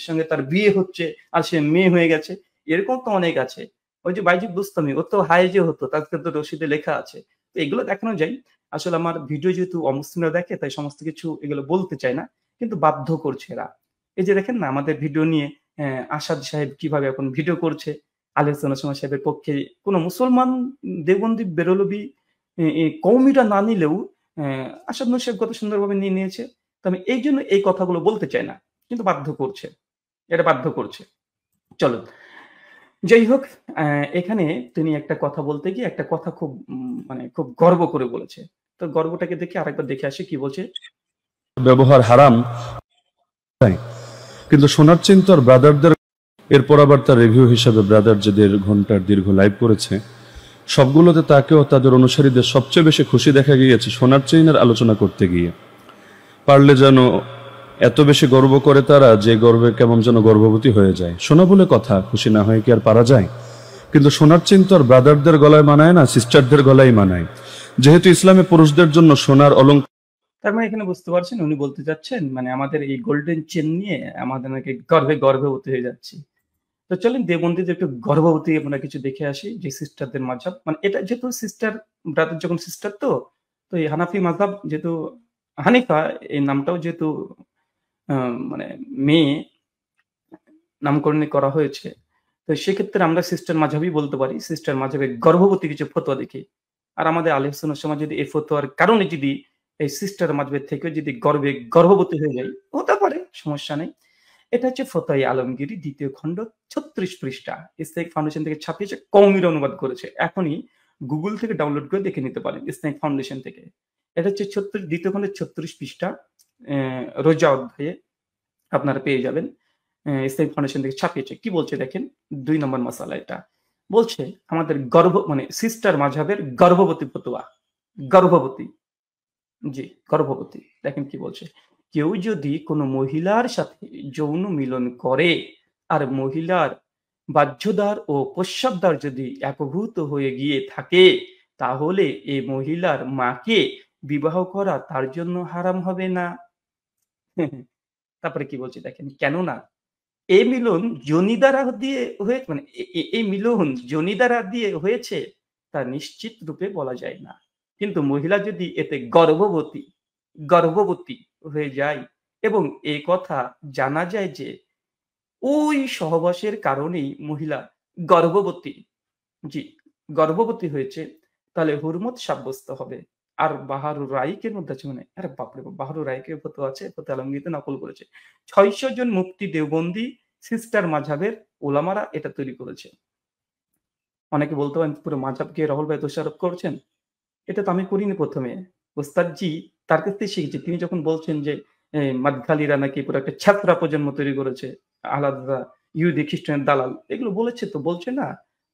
সঙ্গে তার বিয়ে হচ্ছে আর সে মেয়ে হয়ে গেছে। এরকম তো অনেক আছে। ওই যে বাইজিদ বুস্তামি ও তো হাইজে হতো, তাজকিয়াতুর রশিদে লেখা আছে। তো এগুলো দেখানো যায়। আসলে আমার ভিডিও যেহেতু অমুসলিমরা দেখে তাই সমস্ত কিছু এগুলো বলতে চায় না। কিন্তু বাধ্য করছে এরা। এই যে দেখেন না আমাদের ভিডিও নিয়ে আসাদ সাহেব কিভাবে এখন ভিডিও করছে। আহলে সুন্নাহ ওয়াল জামাত সাহেবের পক্ষে কোন মুসলমান দেওবন্দি বেরলভী কওমিরা না নিলেও আসাদ নূর সাহেব কত সুন্দরভাবে নিয়ে নিয়েছে। তো আমি এই জন্য এই কথাগুলো বলতে চাই না, কিন্তু বাধ্য করছে, এটা বাধ্য করছে। চলো, যাই হোক, এখানে তিনি একটা কথা বলতে গিয়ে একটা কথা খুব মানে খুব গর্ব করে বলেছে। তো গর্বটাকে দেখে আরেকবার দেখে আসি কি বলছে। ব্যবহার হারাম, কিন্তু শোনার চিন্তার ব্রাদারদের এরপর আবার তার রিভিউ হিসাবে ব্রাদার যে 1.5 ঘন্টার দীর্ঘ লাইভ করেছে সবগুলোতে তাকেও তাদের অনুসারীদের সবচেয়ে বেশি খুশি দেখা গিয়েছে সোনার চেইনের আলোচনা করতে গিয়ে। পারলে যেন এত বেশি গর্ব করে তারা যে গর্বে কেমন যেন গর্ভবতী হয়ে যায়। সোনা বলে কথা, খুশি না হয়ে কি আর পারা যায়? কিন্তু সোনার চেইন তো আর ব্রাদারদের গলায় মানায় না, সিস্টারদের গলায় মানায়। যেহেতু ইসলামে পুরুষদের জন্য সোনার অলঙ্কার, তার মানে এখানে বুঝতে পারছেন উনি বলতে চাচ্ছেন মানে আমাদের এই গোল্ডেন চেন নিয়ে আমাদের নাকি গর্ভবতী হয়ে যাচ্ছি। তো চলেন দেববন্দীদের একটু গর্ভবতী আমরা কিছু দেখে আসি, যে সিস্টারদের মাঝহাব, মানে এটা যেহেতু সিস্টার ব্রাদার যখন সিস্টার, তো এই হানাফি মাযহাব যেহেতু হানিফা, এই নামটাও যেহেতু মানে মেয়ে নামকরণ করা হয়েছে, তো সেক্ষেত্রে আমরা সিস্টার মাযহাবই বলতে পারি। সিস্টার মাযহাবে গর্ভবতী কিছু ফতোয়া দেখি, আর আমাদের আহলে সুন্নাত সমাজ যদি এই ফতোয়ার কারণে যদি এই সিস্টার মাযহাবের থেকে যদি গর্ভবতী হয়ে যায়, হতে পারে, সমস্যা নেই। এটা হচ্ছে ফতোয়া আলমগীরি 2য় খণ্ড 36 পৃষ্ঠা, ইসলামিক ফাউন্ডেশন থেকে ছাপিয়েছে, কওমিরা অনুবাদ করেছে। এখনই গুগল থেকে ডাউনলোড করে দেখে নিতে পারেন ইসলামিক ফাউন্ডেশন থেকে। এটা হচ্ছে 2য় খণ্ডের 36 পৃষ্ঠা, রোজা অধ্যায়ে আপনারা পেয়ে যাবেন। ইসলামিক ফাউন্ডেশন থেকে ছাপিয়েছে। কি বলছে দেখেন, 2 নম্বর মাসালা। এটা বলছে আমাদের মানে সিস্টার মাযহাবের গর্ভবতী ফতোয়া, গর্ভবতী, জি গর্ভবতী। দেখেন কি বলছে, কেউ যদি কোনো মহিলার সাথে যৌন মিলন করে আর মহিলার বাহ্যদ্বার ও প্রস্রাবদ্বার যদি একভূত হয়ে গিয়ে থাকে, তাহলে এই মহিলার মাকে বিবাহ করা তার জন্য হারাম হবে না। তারপরে কি বলছে দেখেন, কেননা এই মিলন যোনি দ্বারা দিয়ে হয়ে মানে এই মিলন যোনি দ্বারা দিয়ে হয়েছে তা নিশ্চিত রূপে বলা যায় না। কিন্তু মহিলা যদি এতে গর্ভবতী হয়ে যায় এবং এই কথা জানা যায় যে ওই সহবাসের কারণেই মহিলা গর্ভবতী, জি গর্ভবতী হয়েছে, তাহলে হুরমত সাব্যস্ত হবে। আর বাহারুর রাইকের মধ্যে আছে, মানে আরে বাপরে বাপ, বাহারুর রাইকের ফতোয়া আছে, ফতোয়া আলমগীরিতে নকল করেছে। 600 জন মুফতি দেওবন্দি সিস্টার মাযহাবের ওলামারা এটা তৈরি করেছে। অনেকে বলতে পারেন পুরো মাযহাবকে রাহুল ভাই দোষারোপ করছেন। এটা তো আমি করিনি প্রথমে, ওস্তাদজি তার কাছ থেকে শিখেছি। তিনি যখন বলছেন যে মাদখালিরা নাকি পুরো একটা ছাত্রা প্রজন্ম তৈরি করেছে, আলাদা ইহুদি খ্রিস্টানের দালাল, এগুলো বলেছে তো, বলছে না?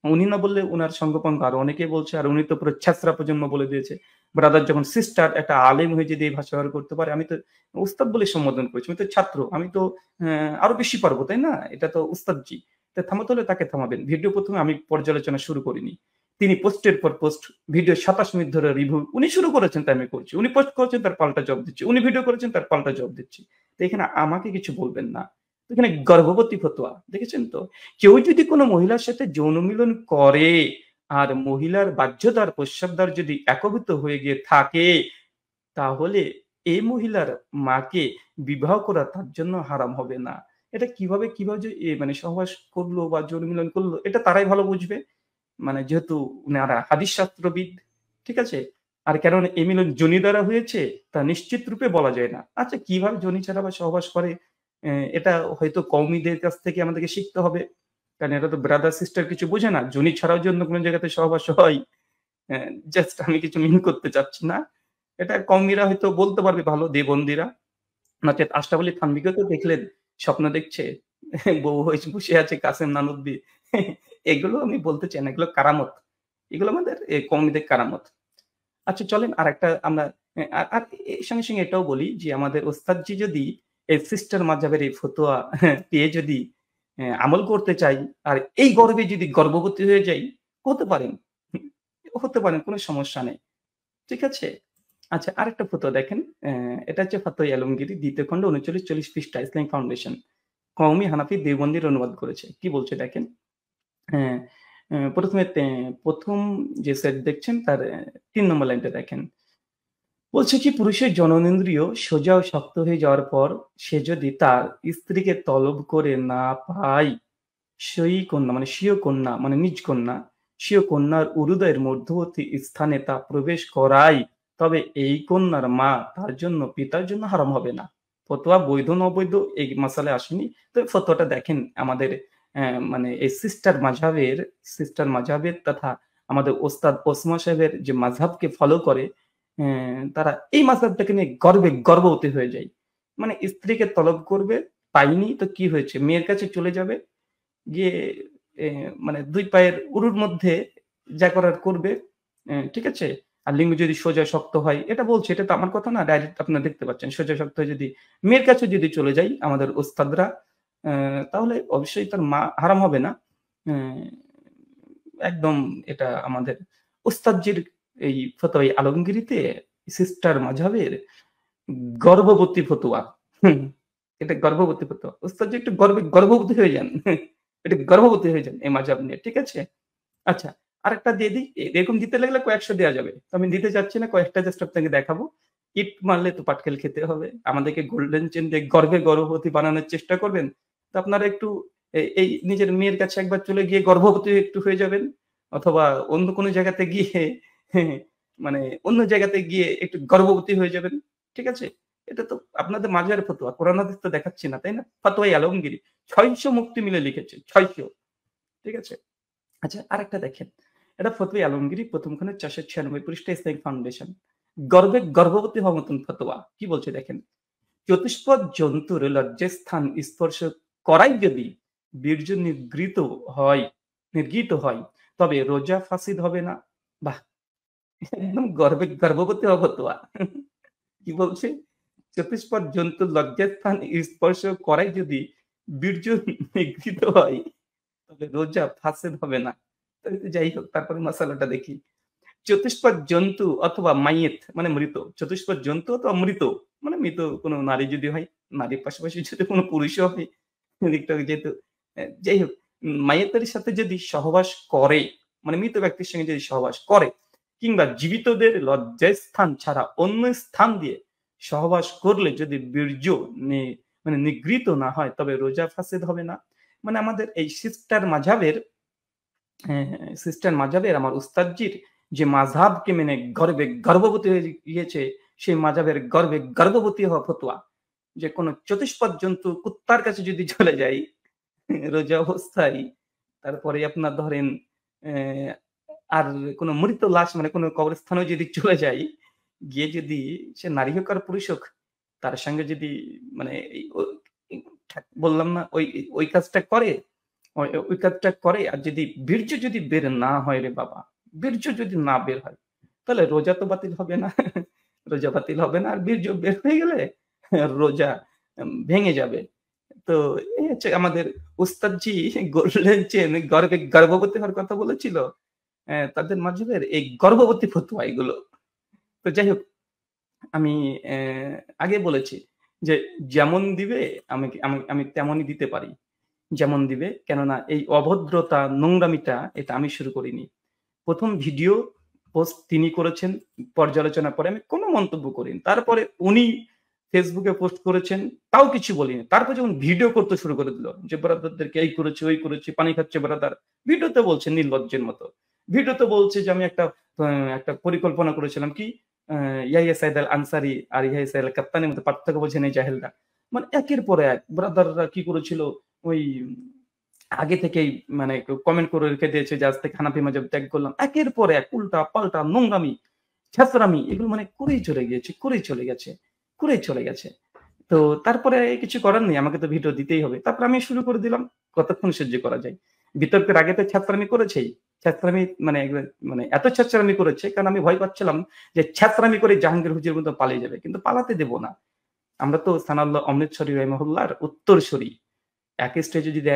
উনি না বললে উনার সঙ্গপঙ্গ আরো অনেকেই বলছে, আর উনি তো পুরো ছাত্রা প্রজন্ম বলে দিয়েছে। ব্রাদার যখন সিস্টার একটা আলেম হয়ে যদি এই ভাষা ব্যবহার করতে পারে, আমি তো উস্তাদ বলে সম্বোধন করেছি, আমি তো ছাত্র, আমি তো আরো বেশি পারবো, তাই না? এটা তো উস্তাদজি। তা থামাতে হলে তাকে থামাবেন। ভিডিও প্রথমে আমি পর্যালোচনা শুরু করিনি, তিনি পোস্টের পর পোস্ট, ভিডিও 27 মিনিট ধরে রিভিউ উনি শুরু করেছেন, তাই আমি করছি। উনি পোস্ট করেছেন, তার পাল্টা জবাব দিচ্ছি। উনি ভিডিও করেছেন, তার পাল্টা জবাব দিচ্ছি। তো এখানে আমাকে কিছু বলবেন না। তো এখানে গর্ভবতী ফতোয়া দেখেছেন তো, কেউ যদি কোনো মহিলার সাথে যৌন মিলন করে আর মহিলার বাহ্যদ্বার প্রস্রাবদ্বার যদি একভূত হয়ে গিয়ে থাকে, তাহলে এই মহিলার মাকে বিবাহ করা তার জন্য হারাম হবে না। এটা কিভাবে যে মানে সহবাস করলো বা যৌন মিলন করলো, এটা তারাই ভালো বুঝবে। মানে যেহেতু উনারা হাদিস শাস্ত্রবিদ, ঠিক আছে? আর কারণ এই মিলন যোনি দ্বারা হয়েছে তা নিশ্চিত রূপে বলা যায় না। আচ্ছা, কিভাবে যোনি ছাড়া বা সহবাস করে, এটা হয়তো কওমীদের কাছ থেকে আমাদেরকে শিখতে হবে। কারণ এরা তো ব্রাদার সিস্টার কিছু বোঝে না। যোনি ছাড়াও যে অন্য কোনো জায়গাতে সহবাস হয়, জাস্ট আমি কিছু মিন করতে চাচ্ছি না। এটা কওমীরা হয়তো বলতে পারবে ভালো, দেবন্দীরা। নচেত আশরাফ আলী থানভীকেও তো দেখলেন স্বপ্ন দেখছে, বউ হয়ে বসে আছে কাসেম নানুদ্দি। এগুলো আমি বলতে চাই না, এগুলো কারামত। এগুলো আমাদের কওমীদের কারামত। আচ্ছা চলেন আরেকটা আমরা আর এর সঙ্গে, সঙ্গে এটাও বলি যে আমাদের ওস্তাদজি যদি এই সিস্টার মাযহাবের এই ফতোয়া পেয়ে যদি আমল করতে চাই আর এই গর্বে যদি গর্ভবতী হয়ে যাই, হতে পারেন। হতে পারেন, কোনো সমস্যা নেই। ঠিক আছে? আচ্ছা আরেকটা ফতোয়া দেখেন, এটা হচ্ছে ফতোয়া আলমগীরি 2য় খণ্ড 39-40 পৃষ্ঠা, ইসলামিক ফাউন্ডেশন কওমি হানাফি দেওবন্দির অনুবাদ করেছে। কি বলছে দেখেন, হ্যাঁ, প্রথমে প্রথম যে সেট দেখছেন তার 3 নম্বর লাইনটা দেখেন। বলছে কি, পুরুষের জননেন্দ্রিয় সোজা ও শক্ত হয়ে যাওয়ার পর সে যদি তার স্ত্রীকে তলব করে না পায়, সেই কন্যা মানে স্বীয় কন্যা মানে নিজ কন্যা স্বীয় কন্যার উরুদয়ের মধ্যবর্তী স্থানে তা প্রবেশ করাই, তবে এই কন্যার মা তার জন্য পিতার জন্য হারাম হবে না। ফতোয়া বৈধ না অবৈধ এই মাসালায় আসেনি। তো ফতোয়াটা দেখেন আমাদের মানে এই সিস্টার মাযহাবের তথা আমাদের ওস্তাদ ওসমা সাহেবের যে মাযহাবকে ফলো করে, তারা এই মাযহাবটাকে নিয়ে গর্ববতী হয়ে যায়। মানে স্ত্রীকে তলব করবে, পাইনি তো কি হয়েছে? মেয়ের কাছে চলে যাবে, গিয়ে মানে ২ পায়ের উরুর মধ্যে যা করার করবে। ঠিক আছে? আর লিঙ্গ যদি সোজা শক্ত হয়, এটা বলছে, এটা তো আমার কথা না, ডাইরেক্ট আপনারা দেখতে পাচ্ছেন। সোজা শক্ত হয়ে যদি মেয়ের কাছে যদি চলে যাই আমাদের ওস্তাদরা, তাহলে অবশ্যই তার মা হারাম হবে না। অ্যা একদম এটা আমাদের ওস্তাদজির এই ফতোয়া আলমগীরিতে সিস্টার মাযহাবের গর্ভবতী ফতোয়া। হুম, এটা গর্ভবতী ফতোয়া। ওস্তাদজি একটু গর্ভবতী হয়ে যান। একটু গর্ভবতী হয়ে যান এই মাযহাব নিয়ে। ঠিক আছে? আচ্ছা, আরেকটা দিয়ে দিই। এরকম দিতে লাগলে কয়েকশো দেয়া যাবে। তো আমি দিতে চাচ্ছি না, কয়েকটা জাস্ট আপনাকে দেখাবো। ইট মারলে তো পাটকেল খেতে হবে। আমাদেরকে গোল্ডেন চেন দিয়ে গর্ভবতী বানানোর চেষ্টা করবেন। তো আপনারা একটু এই নিজের মেয়ের কাছে একবার চলে গিয়ে গর্ভবতী একটু হয়ে যাবেন। অথবা অন্য কোনো জায়গাতে গিয়ে মানে অন্য জায়গাতে গিয়ে একটু গর্ভবতী হয়ে যাবেন। ঠিক আছে? এটা তো আপনাদের মাঝের ফতোয়া। কোরআন হাদিস তো দেখাচ্ছি না, তাই না? ফতোয়ায়ে আলমগীরি ৬০০ মুক্তি মিলে লিখেছে। ৬০০। ঠিক আছে? আচ্ছা, আরেকটা দেখেন। এটা ফতোয়া আলমগীরি প্রথম খণ্ডের ৪৯৬ পৃষ্ঠা, ইসলামিক ফাউন্ডেশন। গর্ভবতী হওয়ার মতন ফতোয়া। কি বলছে দেখেন। চতুষ্পদ জন্তুর লজ্জাস্থান স্পর্শ করাই যদি বীর্য নির্গৃত হয়, তবে রোজা ফাসিদ হবে না। বাহ! একদম গর্ভবতী হওয়া ফতোয়া। কি বলছে? চতুষ্পদ জন্তুর লজ্জাস্থান স্পর্শ করাই যদি বীর্য নিগৃহীত হয়, তবে রোজা ফাসেদ হবে না। তো যাই হোক, তারপরে মাসালাটা দেখি। চতুষ্পদ জন্তু অথবা মাইয়েত মানে মৃত। চতুষ্পদ জন্তু অথবা মৃত মানে মৃত কোনো নারী যদি হয়, নারীর পাশাপাশি যদি কোনো পুরুষও হয়, দিকটা যেহেতু যাই হোক, মাইয়েতের সাথে যদি সহবাস করে, মানে মৃত ব্যক্তির সঙ্গে যদি সহবাস করে, কিংবা জীবিতদের লজ্জাস্থান ছাড়া অন্য স্থান দিয়ে সহবাস করলে যদি বীর্য মানে নিগৃহীত না হয়, তবে রোজা ফাসেদ হবে না। মানে আমাদের এই সিস্টার মাযহাবের আমার উস্তাদজির যে মাযহাবকে মেনে গর্ভবতী হয়ে গিয়েছে, সেই মাযহাবের গর্ভবতী হওয়া ফতোয়া যে কোনো চতুষ্পদ জন্তু কুত্তার কাছে যদি চলে যাই রোজা অবস্থায়, তারপরে আপনার ধরেন আর কোনো মৃত লাশ মানে কোনো কবরস্থানেও যদি চলে যাই, গিয়ে যদি সে নারী হোক আর পুরুষ হোক, তার সঙ্গে যদি মানে বললাম না ওই কাজটা করে, ওই কাজটা করে, আর যদি বীর্য যদি বের না হয় রে বাবা, বীর্য যদি না বের হয়, তাহলে রোজা তো বাতিল হবে না। রোজা বাতিল হবে না। আর বীর্য বের হয়ে গেলে রোজা ভেঙে যাবে। তো এই হচ্ছে আমাদের উস্তাদজি বললেন যে গর্ভবতী হওয়ার কথা বলেছিল। তাদের মাযহাবের এই গর্ভবতী ফতোয়া এগুলো। তো যাই হোক, আমি আগে বলেছি যে যেমন দিবে আমি তেমনই দিতে পারি। যেমন দিবে। কেননা এই অভদ্রতা, নোংরামিটা এটা আমি শুরু করিনি। ১ম ভিডিও পোস্ট তিনি করেছেন, পর্যালোচনার পরে আমি কোনো মন্তব্য করিনি। তারপরে উনি ফেসবুকে পোস্ট করেছেন, তাও কিছু বলিনি। তারপর যখন ভিডিও করতে শুরু করে দিল যে ব্রাদারদেরকে এই করেছি, ওই করেছি, পানি খাচ্ছে ব্রাদার। ভিডিওতে বলছে নির্লজ্জের মতো। ভিডিওতে বলছে যে আমি একটা পরিকল্পনা করেছিলাম কি ইয়াহিয়া সাইদ আল আনসারী আর ইয়াহিয়া সাইদ আল কাত্তানির মধ্যে পার্থক্য বোঝেন এই জাহেলরা। মানে একের পর এক ব্রাদাররা কি করেছিল, ওই আগে থেকেই মানে কমেন্ট করে রেখে দিয়েছে যে আজ থেকে হানাফি মাযহাব ত্যাগ করলাম। একের পর এক উল্টা পাল্টা নোংরামি, ছ্যাঁচড়ামি এগুলো মানে করেই চলে গেছে। তো তারপরে কিছু করার নেই। আমাকে তো ভিডিও দিতেই হবে। তারপরে আমি শুরু করে দিলাম। কতক্ষণ সহ্য করা যায়? বিতর্কের আগে তো ছ্যাঁচড়ামি করেছেই। ছ্যাঁচড়ামি মানে এত ছ্যাঁচড়ামি করেছে, কারণ আমি ভয় পাচ্ছিলাম যে ছ্যাঁচড়ামি করে জাহাঙ্গীর হুজুরের মতো পালিয়ে যাবে। কিন্তু পালাতে দেব না। আমরা তো সানাউল্লাহ অমৃতসরী রাহিমাহুল্লাহর উত্তরসূরি। এক স্টেজে যদি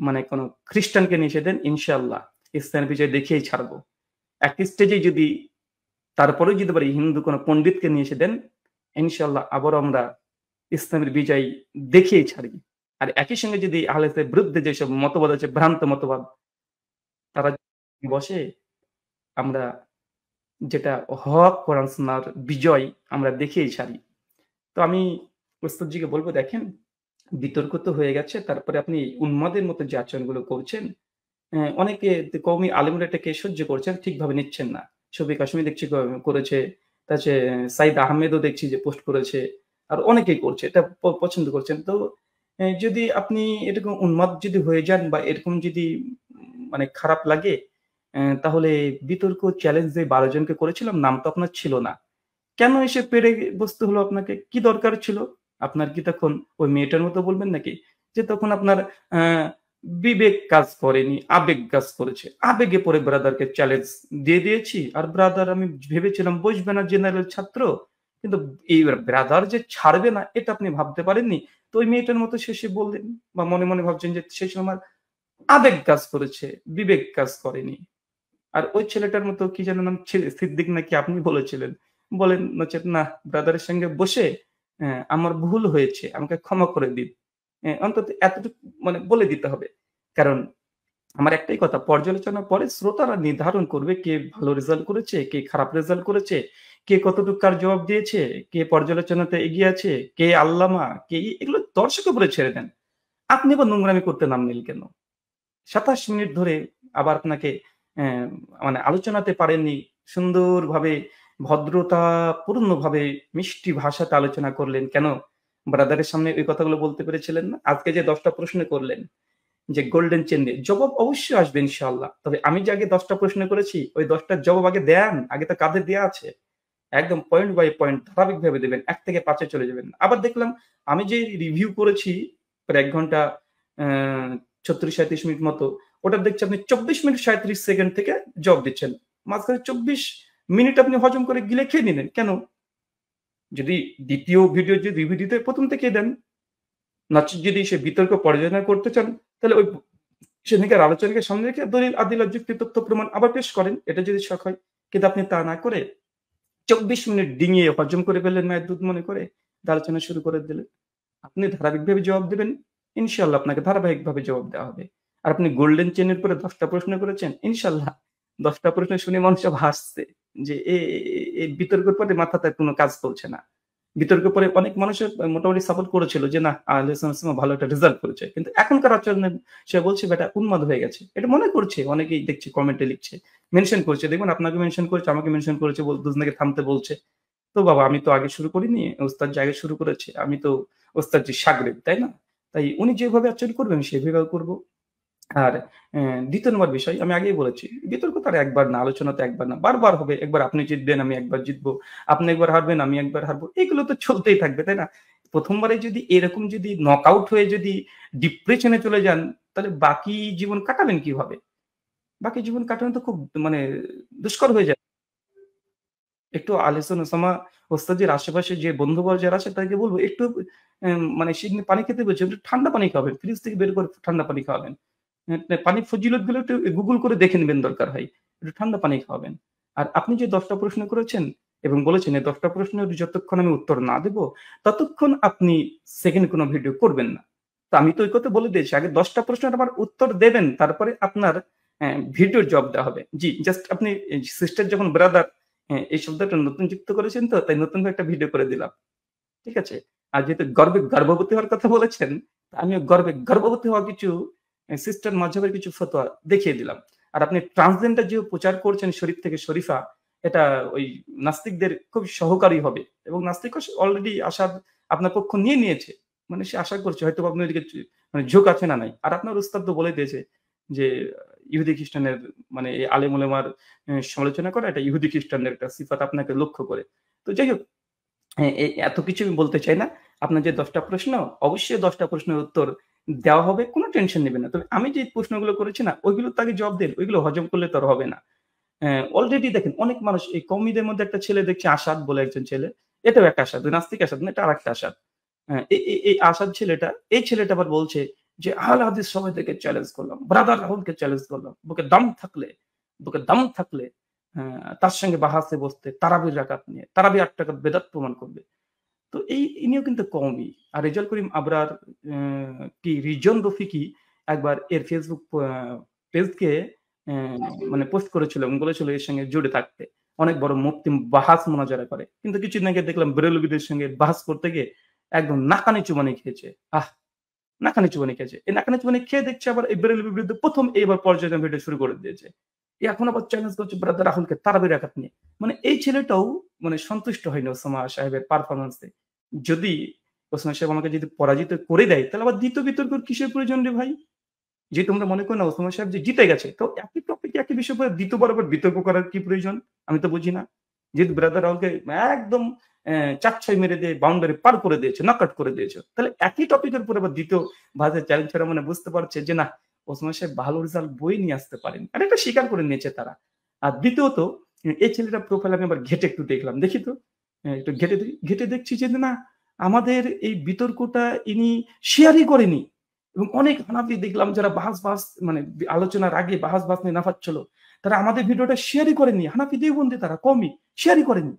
মানে কোনো খ্রিস্টানকে নিয়ে এসে দেন, ইনশাআল্লাহ ইসলামের বিজয় দেখিয়েই ছাড়বো। এক স্টেজে যদি তারপরেও যদি পারি হিন্দু কোনো পণ্ডিতকে নিয়ে এসে দেন, ইনশাআল্লাহ আবারও আমরা ইসলামের বিজয় দেখিয়েই ছাড়ি। আর একই সঙ্গে যদি আহলে হাদিসের বিরুদ্ধে যেসব মতবাদ আছে, ভ্রান্ত মতবাদ, তারা বসে, আমরা যেটা হক কোরআন সুন্নাহর বিজয় আমরা দেখিয়েই ছাড়ি। তো আমি ওস্তাদজিকে বলব, দেখেন বিতর্ক তো হয়ে গেছে, তারপরে আপনি উন্মাদের মতো যে আচরণগুলো করছেন, অনেকে কওমি আলেমরা এটাকে সহ্য করছেন, ঠিকভাবে নিচ্ছেন না। শফিক হাশমি দেখছি করেছে, তারপরে সাইদ আহমেদও দেখছি যে পোস্ট করেছে। আর অনেকেই করছে। এটা পছন্দ করছেন। তো যদি আপনি এরকম উন্মাদ যদি হয়ে যান বা এরকম যদি মানে খারাপ লাগে, তাহলে বিতর্ক চ্যালেঞ্জ যে ১২ জনকে করেছিলাম, নাম তো আপনার ছিল না। কেন এসে পেরে বসতে হলো আপনাকে? কি দরকার ছিল? আপনার কি তখন ওই মেয়েটার মতো বলবেন নাকি? যে তখন আপনার আ বিবেক কাজ করেনি, আবেগ কাজ করেছে। আবেগে পড়ে ব্রাদারকে চ্যালেঞ্জ দিয়ে দিয়েছি। আর ব্রাদার আমি ভেবেছিলাম বসবে না, জেনারেল ছাত্র। কিন্তু এই ব্রাদার যে ছাড়বে না এটা আপনি ভাবতে পারেননি। তো ওই মেয়েটার মতো শেষে বললেন বা মনে, মনে ভাবছেন যে শেষে আমার আবেগ কাজ করেছে, বিবেক কাজ করেনি। আর ওই ছেলেটার মতো কি যেন নাম সিদ্দিক নাকি আপনি বলেছিলেন। বলেন নচেৎ না, ব্রাদারের সঙ্গে বসে আমার ভুল হয়েছে। আমাকে ক্ষমা করে দিন। অন্তত এতটুকু মানে বলে দিতে হবে। কারণ আমার একটাই কথা, পর্যালোচনার পরে শ্রোতারা নির্ধারণ করবে কে ভালো রেজাল্ট করেছে, কে খারাপ রেজাল্ট করেছে, কে কতটুক কার জবাব দিয়েছে, কে পর্যালোচনাতে এগিয়ে আছে, কে আল্লামা, কে এগুলো দর্শকের উপরে ছেড়ে দেন। আপনি আবার নোংরামি করতে নামলেন কেন? ২৭ মিনিট ধরে আবার আপনাকে অ্যা মানে আলোচনাতে পারেননি। সুন্দরভাবে ভদ্রতাপূর্ণভাবে মিষ্টি ভাষাতে আলোচনা করলেন। কেন? ব্রাদারের সামনে ওই কথাগুলো বলতে পেরেছিলেন না? আজকে যে ১০ টা প্রশ্ন করলেন যে গোল্ডেন চেইন নিয়ে, জবাব অবশ্যই আসবে ইনশাআল্লাহ। তবে আমি যে আগে ১০ টা প্রশ্ন করেছি, ওই ১০ টার জবাব আগে দেন। আগে তো কাঁধে দেয়া আছে। একদম পয়েন্ট বাই পয়েন্ট ধারাবাহিকভাবে দেবেন। ১ থেকে ৫ এ চলে যাবেন। আবার দেখলাম আমি যে রিভিউ করেছি প্রায় ১ ঘন্টা অ্যা ৩৬-৩৭ মিনিট মতো, ওটা দেখছি আপনি ২৪ মিনিট ৩৭ সেকেন্ড থেকে জবাব দিচ্ছেন। মাঝখানে ২৪ মিনিট আপনি হজম করে গিলে খেয়ে নিলেন। কেন? যদি ২য় ভিডিও যদি রিভিউ দিতে ১ম থেকেই দেন। নচেৎ যদি সে বিতর্ক পর্যালোচনা করতে চান, তাহলে ওই সেদিনকার আলোচনাকে সামনে রেখে দলিল, আদিল্লাহ, যুক্তি, তথ্য, প্রমাণ আবার পেশ করেন। এটা যদি শখ হয়। কিন্তু আপনি তা না করে ২৪ মিনিট ডিঙিয়ে হজম করে ফেললেন মায়ের দুধ মনে করে, দিয়ে আলোচনা শুরু করে দিলেন। আপনি ধারাবাহিকভাবে জবাব দিবেন। ইনশাআল্লাহ আপনাকে ধারাবাহিকভাবে জবাব দেওয়া হবে। আর আপনি গোল্ডেন চেইন এর পরে ১০ টা প্রশ্ন করেছেন। ইনশাআল্লাহ ১০ টা প্রশ্ন শুনে মানুষ সব হাসছে যে এ বিতর্কের পরে মাথাতে কোনো কাজ করছে না। বিতর্কের পরে অনেক মানুষের মোটামুটি সাপোর্ট করেছিল যে না আহলে সুন্নাহ ভালো একটা রেজাল্ট করেছে। কিন্তু এখনকার আচরণে সে বলছে ব্যাটা উন্মাদ হয়ে গেছে। এটা মনে করছে, অনেকেই দেখছি কমেন্টে লিখছে। মেনশন করছে। দেখবেন আপনাকে মেনশন করেছে, আমাকে মেনশন করেছে, দুজনকে থামতে বলছে। তো বাবা আমি তো আগে শুরু করিনি। ওস্তাদ যে আগে শুরু করেছে। আমি তো ওস্তাদজির শাগরেদ, তাই না? তাই উনি যেভাবে আচরণ করবেন আমি সেভাবে করব। আর ২য় নম্বর বিষয় আমি আগেই বলেছি, বিতর্ক তো আর একবার না, আলোচনা তো একবার না। বারবার হবে। একবার আপনি জিতবেন, আমি একবার জিতবো। আপনি একবার হারবেন, আমি একবার হারবো। এগুলো তো চলতেই থাকবে, তাই না? ১ম বারে যদি এরকম যদি নকআউট হয়ে যদি ডিপ্রেশন এ চলে যান, তাহলে বাকি জীবন কাটাবেন কিভাবে? বাকি জীবন কাটানো তো খুব মানে দুষ্কর হয়ে যায়। একটু আহলে ওসামা ওস্তাদের আশেপাশে যে বন্ধুবর যারা আছে তাদেরকে বলব একটু মানে সেদিন পানি খেতে বলছি, একটু ঠান্ডা পানি খাওয়াবেন। ফ্রিজ থেকে বের করে ঠান্ডা পানি খাওয়াবেন। পানির ফজিলত গুলো একটু গুগল করে দেখে নিবেন দরকার হয়। একটু ঠান্ডা পানি খাওয়াবেন। আর আপনি যে ১০ টা প্রশ্ন করেছেন এবং বলেছেন এই ১০ টা প্রশ্নের যতক্ষণ আমি উত্তর না দেব, ততক্ষণ আপনি সেকেন্ড কোন ভিডিও করবেন না। তো আমি তো ওই কথা বলে দিয়েছি। আগে ১০ টা প্রশ্নের আমার উত্তর দেবেন, তারপরে আপনার ভিডিওর জবাব দেওয়া হবে। জি, জাস্ট আপনি সিস্টার যখন ব্রাদার এই শব্দটা নতুন যুক্ত করেছেন তো, তাই নতুন করে একটা ভিডিও করে দিলাম। ঠিক আছে? আর যেহেতু গর্বে গর্ভবতী হওয়ার কথা বলেছেন, আমিও গর্ভবতী হওয়া কিছু সিস্টার মাযহাবের কিছু ফতোয়া দেখিয়ে দিলাম। আর আপনি ট্রান্সজেন্ডার যে প্রচার করছেন শরীফ থেকে শরীফা, এটা ওই নাস্তিকদের খুব সহকারী হবে এবং নাস্তিক অলরেডি আশার আপনার পক্ষ নিয়ে নিয়েছে। মানে সে আশা করছে হয়তোবা আপনার ওইদিকে মানে ঝোঁক আছে না নাই। আর আপনার উস্তাদ তো বলে দিয়েছে যে ইহুদি খ্রিস্টানের মানে এই আলেম ওলামার সমালোচনা করা এটা ইহুদি খ্রিস্টানদের একটা সিফাত আপনাকে লক্ষ্য করে। তো যাই হোক এত কিছু আমি বলতে চাই না। আপনার যে ১০ টা প্রশ্ন, অবশ্যই ১০ টা প্রশ্নের উত্তর দেওয়া হবে। কোন টেনশন নিবেন না। তবে আমি যে প্রশ্নগুলো করেছি না, ওইগুলো তো আগে জবাব দেন। ওইগুলো হজম করলে তো আর হবে না। অলরেডি দেখেন অনেক মানুষ এই কওমিদের মধ্যে একটা ছেলে দেখছি আসাদ বলে একজন ছেলে। এটাও একটা আসাদ। ওই নাস্তিক আসাদ না, এটা আরেকটা আসাদ। এই আসাদ ছেলেটা, এই ছেলেটা আবার বলছে যে আহলে হাদিস সবাইকে চ্যালেঞ্জ করলাম। ব্রাদার রাহুলকে চ্যালেঞ্জ করলাম। বুকে দম থাকলে তার সঙ্গে বাহাসে বসতে তারাবির রাকাত নিয়ে। তারাবি ৮ রাকাত বেদাত প্রমাণ করবে। তো ইনিও কিন্তু কওমি। আর রেজাউল করিম আবরার কি রিজন রফিকি একবার এর ফেসবুক পেজকে অ্যা মানে পোস্ট করেছিল এবং বলেছিল এর সঙ্গে জুড়ে থাকতে। অনেক বড় মুফতি বাহাস মোনাজারা করে। কিন্তু কিছুদিন আগে দেখলাম বেরেলবিদের সঙ্গে বাহাস করতে গিয়ে একদম নাকানি চুবানি খেয়েছে। নাকানি চুবানি খেয়েছে। এই নাকানি চুবানি খেয়ে দেখছে আবার এই বেরেলভির বিরুদ্ধে প্রথম এইবার পর্যালোচনা ভিডিও শুরু করে দিয়েছে। এখন আবার চ্যালেঞ্জ করছে ব্রাদার রাহুলকে তারাবির আঘাত নিয়ে। মানে এই ছেলেটাও মানে সন্তুষ্ট হয়নি ওসামা সাহেবের পারফরম্যান্সে। যদি ওসামা সাহেব আমাকে যদি পরাজিত করে দেয়, তাহলে আবার দ্বিতীয় বিতর্ক কিসের প্রয়োজন রে ভাই? যে তোমরা মনে করো না ওসামা সাহেব যে জিতে গেছে, তো একই টপিকে একই বিষয় উপরে দ্বিতীয়বার আবার বিতর্ক করার কি প্রয়োজন? আমি তো বুঝি না। যেহেতু ব্রাদার রাহুলকে একদম চাচ্ছাই মেরে দিয়ে বাউন্ডারি পার করে দিয়েছে, নকআউট করে দিয়েছে। তাহলে একই টপিকের উপর আবার দ্বিতীয় ভাবে চ্যালেঞ্জ করা মানে বুঝতে পারছে যে না, ওসমান সাহেব ভালো রেজাল্ট বই নিয়ে আসতে পারেন। আর এটা স্বীকার করে নিয়েছে তারা। আর দ্বিতীয়ত এই ছেলেটার প্রোফাইল আমি আবার ঘেটে একটু দেখলাম। দেখি তো একটু ঘেটে দেখছি যে না, আমাদের এই বিতর্কটা ইনি শেয়ারই করেনি। এবং অনেক হানাফি দেখলাম যারা বাহাস মানে আলোচনার আগে বাহাস নিয়ে নাফাচ্ছিল, তারা আমাদের ভিডিওটা শেয়ারই করেনি। হানাফি দেওবন্দি তারা কমই শেয়ারই করেনি।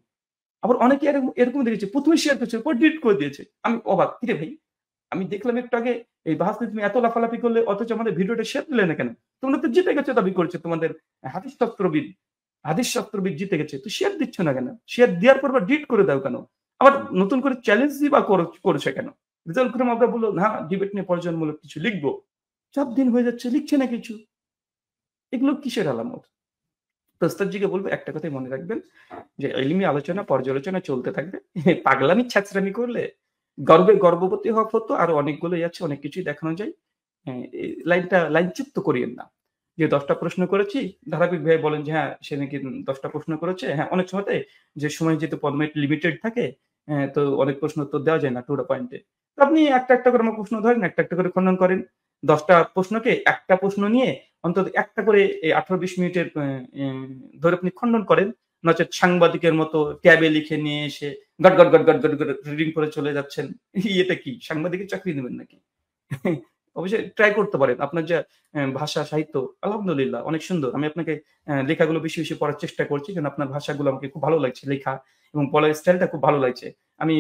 আবার অনেকে এরকম দেখেছি, প্রথমে শেয়ার করেছে, পর ডিলিট করে দিয়েছে। আমি অবাক, কিরে ভাই, আমি দেখলাম একটু আগে এই বাহাস নিয়ে তুমি এত লাফালাফি করলে, অথচ আমাদের ভিডিওটা শেয়ার দিলে না কেন? তোমরা তো জিতে গেছো দাবি করছে, তোমাদের হাদিস শাস্ত্রবিদ জিতে গেছে, তো শেয়ার দিচ্ছ না কেন? শেয়ার দেওয়ার পর আবার ডিলিট করে দাও কেন? আবার নতুন করে চ্যালেঞ্জ বা করছে কেন? রেজাল্ট করে আমরা বললো না ডিবেট নিয়ে পর্যায়মূলক কিছু লিখবো, 4 দিন হয়ে যাচ্ছে লিখছে না কিছু। এগুলো কিসের আলামত? তো ওস্তাদজিকে বলবো একটা কথাই মনে রাখবেন, যে ইলমি আলোচনা পর্যালোচনা চলতে থাকবে। পাগলামি ছ্যাচরামি করলে গর্ভবতী হওয়া হতো, আরো অনেকগুলোই আছে, অনেক কিছুই দেখানো যায়। এই লাইনচ্যুত করিয়েন না। যে 10টা প্রশ্ন করেছি, ধারাবাহিক ভাবে বলেন যে হ্যাঁ সে নাকি 10টা প্রশ্ন করেছে। হ্যাঁ, অনেক সময়তে যে সময় যেহেতু ফরম্যাট লিমিটেড থাকে, তো অনেক প্রশ্ন উত্তর দেওয়া যায় না টু দ্য পয়েন্টে। তো আপনি একটা করে আমার প্রশ্ন ধরেন, একটা করে খণ্ডন করেন। 10টা প্রশ্নকে একটা প্রশ্ন নিয়ে অন্তত একটা করে এই 18-20 মিনিটের ধরে আপনি খণ্ডন করেন। নচেৎ সাংবাদিকের মতো ট্যাবে লিখে নিয়ে এসে গট রিডিং করে চলে যাচ্ছেন। এটা কি সাংবাদিকের চাকরি নেবেন নাকি? অবশ্যই ট্রাই করতে পারেন। আপনার যে ভাষা সাহিত্য আলহামদুলিল্লাহ অনেক সুন্দর। আমি আপনাকে লেখাগুলো বেশি, বেশি পড়ার চেষ্টা করছি। কারণ আপনার ভাষাগুলো আমাকে খুব ভালো লাগছে লেখা, এবং বলার স্টাইলটা খুব ভালো লাগছে। আমি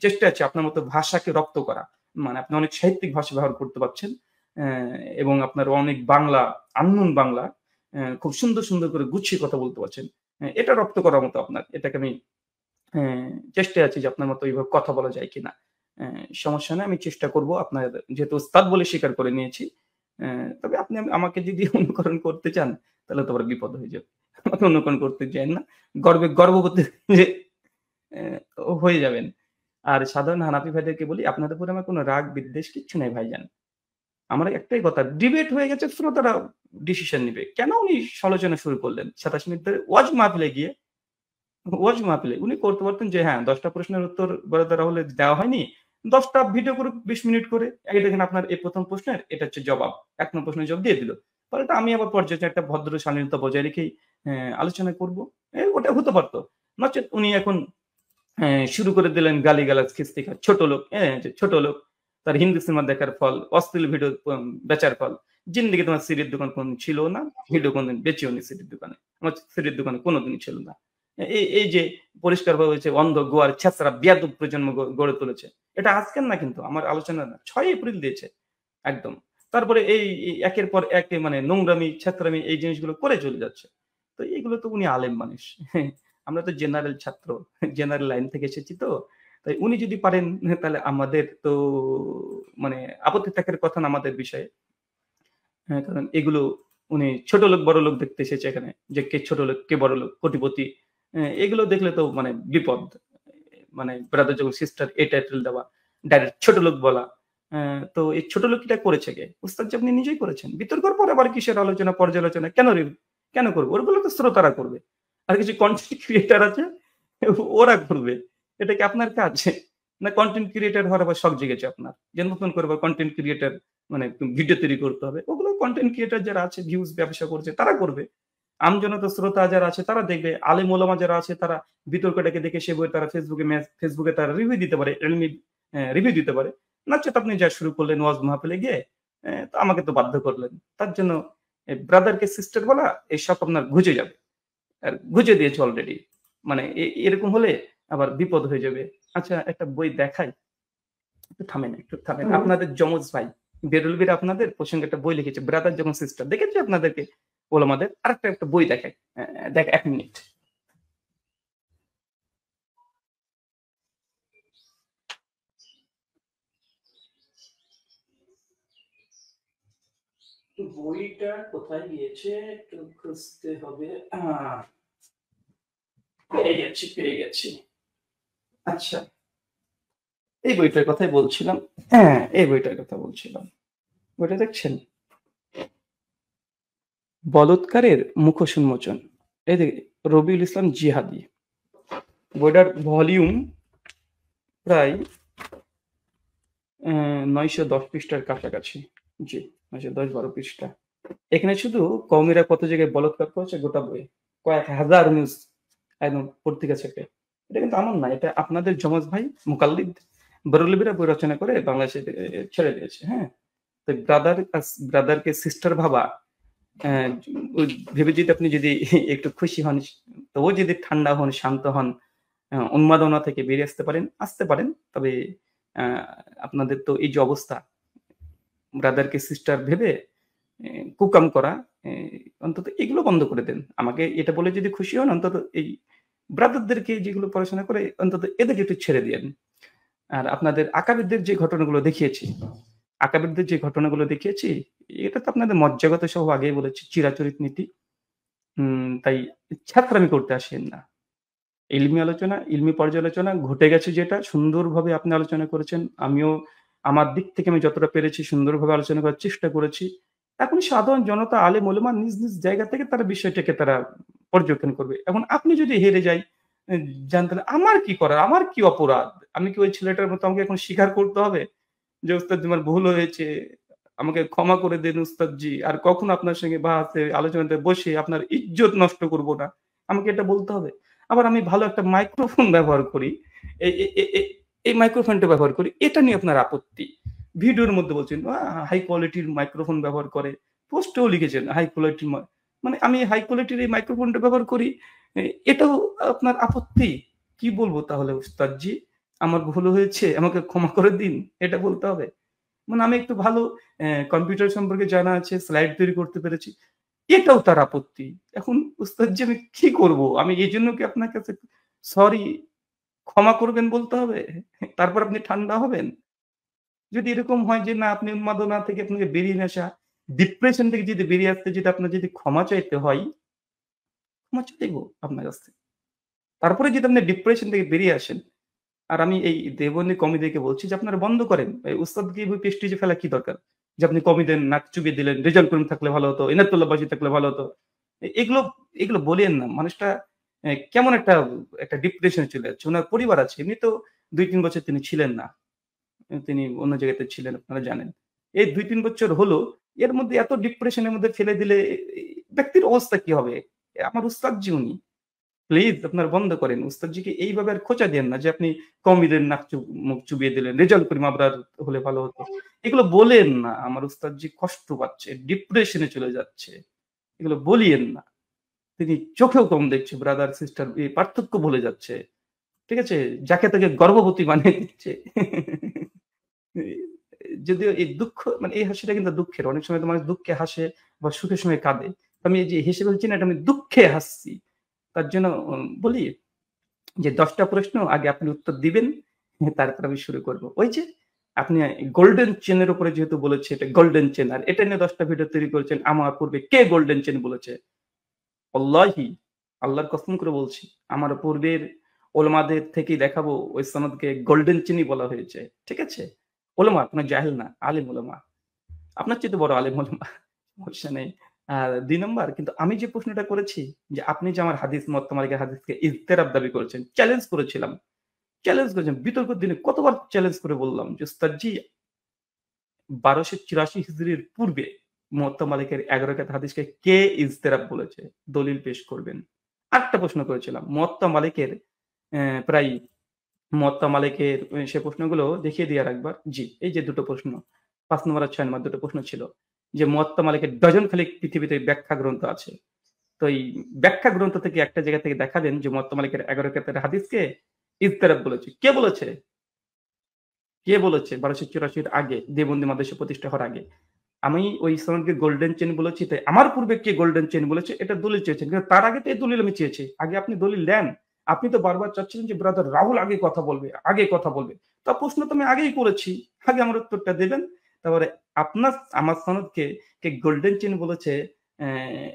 চেষ্টায় আছি আপনার মতো ভাষাকে রপ্ত করা। মানে আপনি অনেক সাহিত্যিক ভাষা ব্যবহার করতে পারছেন। এবং আপনার অনেক বাংলা, আননোন বাংলা খুব সুন্দর, সুন্দর করে গুছিয়ে কথা বলতে পারছেন। এটা রপ্ত করার মতো আপনার। এটাকে আমি চেষ্টায় আছি যে আপনার মতো এইভাবে কথা বলা যায় কিনা। সমস্যা নাই, আমি চেষ্টা করব। আপনার যেহেতু ওস্তাদ বলে স্বীকার করে নিয়েছি। তবে আপনি আমাকে যদি অনুকরণ করতে চান, তাহলে তো আবার বিপদ হয়ে যাবে। আমাকে অনুকরণ করতে চান না। গর্ভবতী হয়ে যাবেন। আর সাধারণ হানাফি ভাইদেরকে বলি, আপনাদের উপরে আমার কোন রাগ বিদ্বেষ কিচ্ছু নাই ভাইজান। আমার একটাই কথা, ডিবেট হয়ে গেছে, শ্রোতারা ডিসিশন নিবে। কেন উনি সমালোচনা শুরু করলেন 27 মিনিট ধরে? ওয়াজ মাহফিলে উনি করতে পারতেন যে হ্যাঁ 10টা প্রশ্নের উত্তর বরাদ্দ রাহুলে দেওয়া হয়নি, 10টা ভিডিও করে 20 মিনিট করে, এই দেখেন আপনার এই প্রথম প্রশ্নের এটা হচ্ছে জবাব, 1 নম্বর প্রশ্নের জবাব দিয়ে দিল। পরে তো আমি আবার পর্যায়ে একটা ভদ্র শালীনতা বজায় রেখেই আলোচনা করব। ওটা হতে পারতো। নচেৎ উনি এখন শুরু করে দিলেন গালিগালাজ খিস্তিখা, ছোট লোক, যে ছোট লোক, তার হিন্দি সিনেমা দেখার ফল, অশ্লীল ভিডিও বেচার ফল। জিন্দেগি তোমার সিডির দোকান কোনদিন ছিল না, ভিডিও কোনদিন বেচিও নি সিডির দোকানে। আমার সিডির দোকানে কোনোদিনই ছিল না। এই যে পরিষ্কারভাবে হয়েছে অন্ধ গোয়ার ছেঁচড়া বেয়াদব প্রজন্ম গড়ে তুলেছে। এটা আজকের না, কিন্তু আমার আলোচনা না, 6 এপ্রিল দিয়েছে একদম। তারপরে এই একের পর এক মানে নোংরামি, ছেঁচড়ামি এই জিনিসগুলো করে চলে যাচ্ছে। তো এইগুলো তো উনি আলেম মানুষ। আমরা তো জেনারেল ছাত্র, জেনারেল লাইন থেকে এসেছি তো। তাই উনি যদি পারেন, তাহলে আমাদের তো মানে আপত্তি থাকার কথা না আমাদের বিষয়ে। কারণ এগুলো উনি ছোট লোক বড় লোক দেখতে এসেছে এখানে, যে কে ছোট লোক কে বড় লোক, কোটিপতি। এগুলো দেখলে তো মানে বিপদ। মানে ব্রাদার যখন সিস্টার এই টাইটেল দেওয়া, ডাইরেক্ট ছোট লোক বলা। তো এই ছোট লোকটা করেছে কে? উস্তাদ যে আপনি নিজেই করেছেন। বিতর্কের পর আবার কিসের আলোচনা পর্যালোচনা? কেন করবে? ওগুলো তো শ্রোতারা করবে। আর কিছু কন্টেন্ট ক্রিয়েটর আছে, ওরা করবে। এটা কি আপনার কাজ? না কন্টেন্ট ক্রিয়েটর হওয়ার আবার শখ জেগেছে আপনার, যে নতুন করে কন্টেন্ট ক্রিয়েটর মানে ভিডিও তৈরি করতে হবে? ওগুলো কন্টেন্ট ক্রিয়েটর যারা আছে, ভিউজ ব্যবসা করছে, তারা করবে। আমজনতা শ্রোতা যারা আছে তারা দেখবে, আলেম ওলামা যারা আছে তারা বিতর্কটাকে দেখে সে বই তারা ফেসবুকে তারা রিভিউ দিতে পারে, এলমি রিভিউ দিতে পারে। নচেৎ আপনি যা শুরু করলেন ওয়াজ মাহফিলে গিয়ে, তো আমাকে তো বাধ্য করলেন। তার জন্য ব্রাদারকে সিস্টার বলা এইসব আপনার ঘুচে যাবে। আর ঘুচে দিয়েছে অলরেডি। মানে এরকম হলে আবার বিপদ হয়ে যাবে। আচ্ছা একটা বই দেখাই, একটু থামেন। আপনাদের যমজ ভাই বেরুলবীর আপনাদের প্রসঙ্গে একটা বই লিখেছে, ব্রাদার যখন সিস্টার, দেখেছি আপনাদেরকে ওলামাদের। আরেকটা একটা বই দেখাই, দেখ 1 মিনিট। বইটা কোথায় গিয়েছে একটু খুঁজতে হবে। পেয়ে গেছি। আচ্ছা, এই বইটার কথাই বলছিলাম। হ্যাঁ, এই বইটার কথা বলছিলাম। বইটা দেখছেন? বলৎকারের মুখোশ উন্মোচন। এই যে রবিউল ইসলাম জিহাদি। বইটার ভলিউম প্রায় 910 পৃষ্ঠার কাছাকাছি। জি, 910-12 পৃষ্ঠা। এখানে শুধু কওমিরা কত জায়গায় বলাৎকার করেছে গোটা বইয়ে। কয়েক হাজার নিউজ একদম পত্রিকা থেকে। এটা কিন্তু আমার না, এটা আপনাদের জমজ ভাই মুকাল্লিদ বেরলভীরা বই রচনা করে বাংলাদেশে ছেড়ে দিয়েছে। হ্যাঁ? তো ব্রাদারকে সিস্টার ভাবা, আহ, ভেবে যদি আপনি যদি একটু খুশি হন, তবুও যদি ঠান্ডা হন, শান্ত হন, উন্মাদনা থেকে বেরিয়ে আসতে পারেন, তবে আহ, আপনাদের তো এই যে অবস্থা, ব্রাদারকে সিস্টার ভেবে কুকাম করা, অন্তত এগুলো বন্ধ করে দেন। আমাকে এটা বলে যদি খুশি হন, অন্তত এই ব্রাদারদেরকে যেগুলো পড়াশোনা করে অন্তত এদেরকে একটু ছেড়ে দিয়েন। আর আপনাদের আকাবিরদের যে ঘটনাগুলো দেখিয়েছি, এটা তো আপনাদের মজ্জাগত সহ আগেই বলেছি, চিরাচরিত নীতি। তাই ছাত্রামি করতে আসেন না। ইলমি আলোচনা, ইলমি পর্যালোচনা ঘটে গেছে, যেটা সুন্দরভাবে আপনি আলোচনা করেছেন। আমিও আমার দিক থেকে আমি যতটা পেরেছি সুন্দরভাবে আলোচনা করার চেষ্টা করেছি। এখন সাধারণ জনতা, আলেম ওলামা নিজ নিজ জায়গা থেকে তারা বিষয়টাকে তারা পর্যবেক্ষণ করবে। এখন আপনি যদি হেরে যাই, জানতেন আমার কি করার, আমার কি অপরাধ? আমি কি ওই ছেলেটার মতো আমাকে এখন স্বীকার করতে হবে যে উস্তাদ আমার ভুল হয়েছে, আমাকে ক্ষমা করে দেন উস্তাদজি, আর কখনো আপনার সঙ্গে বাহাতে আলোচনাতে বসে আপনার ইজ্জত নষ্ট করব না, আমাকে এটা বলতে হবে? আবার আমি ভালো একটা মাইক্রোফোন ব্যবহার করি, এই মাইক্রোফোনটা ব্যবহার করি, এটা নিয়ে আপনার আপত্তি। ভিডিওর মধ্যে বলছেন হাই কোয়ালিটির মাইক্রোফোন ব্যবহার করে, পোস্টেও লিখেছেন হাই কোয়ালিটির, মানে আমি হাই কোয়ালিটির এই মাইক্রোফোনটা ব্যবহার করি, এটাও আপনার আপত্তি? কি বলবো তাহলে উস্তাদজি? আমার ভুল হয়েছে, আমাকে ক্ষমা করে দিন, এটা বলতে হবে? মানে আমি একটু ভালো কম্পিউটার সম্পর্কে জানা আছে, স্লাইড তৈরি করতে পেরেছি, এটাও তার আপত্তি। এখন উস্তাদজি আমি কি করব? আমি এজন্য কি আপনার কাছে সরি, ক্ষমা করবেন বলতে হবে? তারপর আপনি ঠান্ডা হবেন? যদি এরকম হয় যে না, আপনি উন্মাদনা থেকে আপনাকে বেরিয়ে আসা, ডিপ্রেশন থেকে যদি বেরিয়ে আসতে যদি আপনার যদি ক্ষমা চাইতে হয়, ক্ষমা চাইবো আপনার কাছ থেকে। তারপরে যদি আপনি ডিপ্রেশন থেকে বেরিয়ে আসেন, আর আমি এই দেবনী কমিদেরকে বলছি যে আপনারা বন্ধ করেন। এই উস্তাদকে এভাবে প্রেস্টিজে ফেলা কি দরকার? যে আপনি কমিদের নাক চুবিয়ে দিলেন, রেজাল্ট করিম থাকলে ভালো হতো, এনায়েতুল্লাহ বাসী থাকলে ভালো হতো। এগুলো এগুলো বলিয়েন না। মানুষটা কেমন একটা একটা ডিপ্রেশনে চলে যাচ্ছে। উনার পরিবার আছে। এমনি তো ২-৩ বছর তিনি ছিলেন না। তিনি অন্য জায়গাতে ছিলেন, আপনারা জানেন। এই ২-৩ বছর হলো, এর মধ্যে এত ডিপ্রেশনের মধ্যে ফেলে দিলে ব্যক্তির অবস্থা কি হবে? আমার উস্তাদজি উনি। প্লিজ আপনারা বন্ধ করেন। উস্তাদজিকে এইভাবে আর খোঁচা দিয়েন না যে আপনি কওমিদের মুখ চুবিয়ে দিলেন। রেজাল্ট করিম আবরার হলে ভালো হতো। এগুলো বলেন না। আমার উস্তাদজি কষ্ট পাচ্ছে, ডিপ্রেশনে চলে যাচ্ছে। এগুলো বলিয়েন না। তিনি চোখেও কম দেখছে, ব্রাদার সিস্টার এই পার্থক্য ভুলে যাচ্ছে। ঠিক আছে? যাকে তাকে গর্ভবতী বানিয়ে দিচ্ছে। যদিও এই দুঃখ, মানে এই হাসিটা কিন্তু দুঃখের। অনেক সময় তো মানুষ দুঃখে হাসে বা সুখের সময় কাঁদে। আমি এই যে হেসে বলছি না, এটা আমি দুঃখে হাসছি। তার জন্য বলি যে ১০ টা প্রশ্ন আগে আপনি উত্তর দিবেন, তারপর আমি শুরু করব। ওই যে আপনি গোল্ডেন চেন এর উপরে যেহেতু বলেছে, এটা গোল্ডেন চেন, আর এটা নিয়ে ১০ টা ভিডিও তৈরি করেছেন। আমার পূর্বে কে গোল্ডেন চেন বলেছে? ওয়াল্লাহি, আল্লাহর কসম করে বলছি, আমার পূর্বের ওলামাদের থেকেই দেখাবো ওই সনদকে গোল্ডেন চেনই বলা হয়েছে। ঠিক আছে? ওলামা, কোনো জাহেল না, আলেম ওলামা। আপনার চেয়ে বড় আলেম ওলামা, সমস্যা নেই। আর ২ নাম্বার, কিন্তু আমি যে প্রশ্নটা করেছি যে আপনি যে আমার হাদিস মুওয়াত্তা মালিকের হাদিসকে ইজতেরাব দাবি করেছেন, চ্যালেঞ্জ করেছিলাম। চ্যালেঞ্জ করেছেন। বিতর্কের দিনে কতবার চ্যালেঞ্জ করে বললাম যে উস্তাদজি ১২৮৪ হিজরির পূর্বে মুওয়াত্তা মালিকের ১১ রাকাত হাদিসকে কে ইজতেরাব বলেছে? দলিল পেশ করবেন। আরেকটা প্রশ্ন করেছিলাম। মুওয়াত্তা মালিকের প্রায় মুওয়াত্তা মালিকের সে প্রশ্নগুলো দেখিয়ে দিই আরেকবার। জি, এই যে ২ টো প্রশ্ন। ৫ নম্বর আর ৬ নম্বর ২ টো প্রশ্ন ছিল। যে মুওয়াত্তা মালিকের ডজন খানেক পৃথিবীতে ব্যাখ্যা গ্রন্থ আছে। তো এই ব্যাখ্যা গ্রন্থ থেকে একটা জায়গা থেকে দেখাবেন যে মুওয়াত্তা মালিকের ১১ রাকাতের হাদিসকে ইজতেরাব বলেছে। কে বলেছে? কে বলেছে? ১২৮৪ র আগে, দেওবন্দি মাদ্রাসা প্রতিষ্ঠা হওয়ার আগে। আমি ওই সনদকে গোল্ডেন চেইন বলেছি, তাই আমার পূর্বে কে গোল্ডেন চেইন বলেছে এটা দলিল চেয়েছেন। কিন্তু তার আগে তো এই দলিল আমি চেয়েছি। আগে আপনি দলিল দেন। আপনি তো বারবার চাচ্ছিলেন যে ব্রাদার রাহুল আগে কথা বলবে। তো প্রশ্ন তো আমি আগেই করেছি। আগে আমার উত্তরটা দেবেন। তারপরে আপনার আমার সনদকে কে গোল্ডেন চেন বলেছে,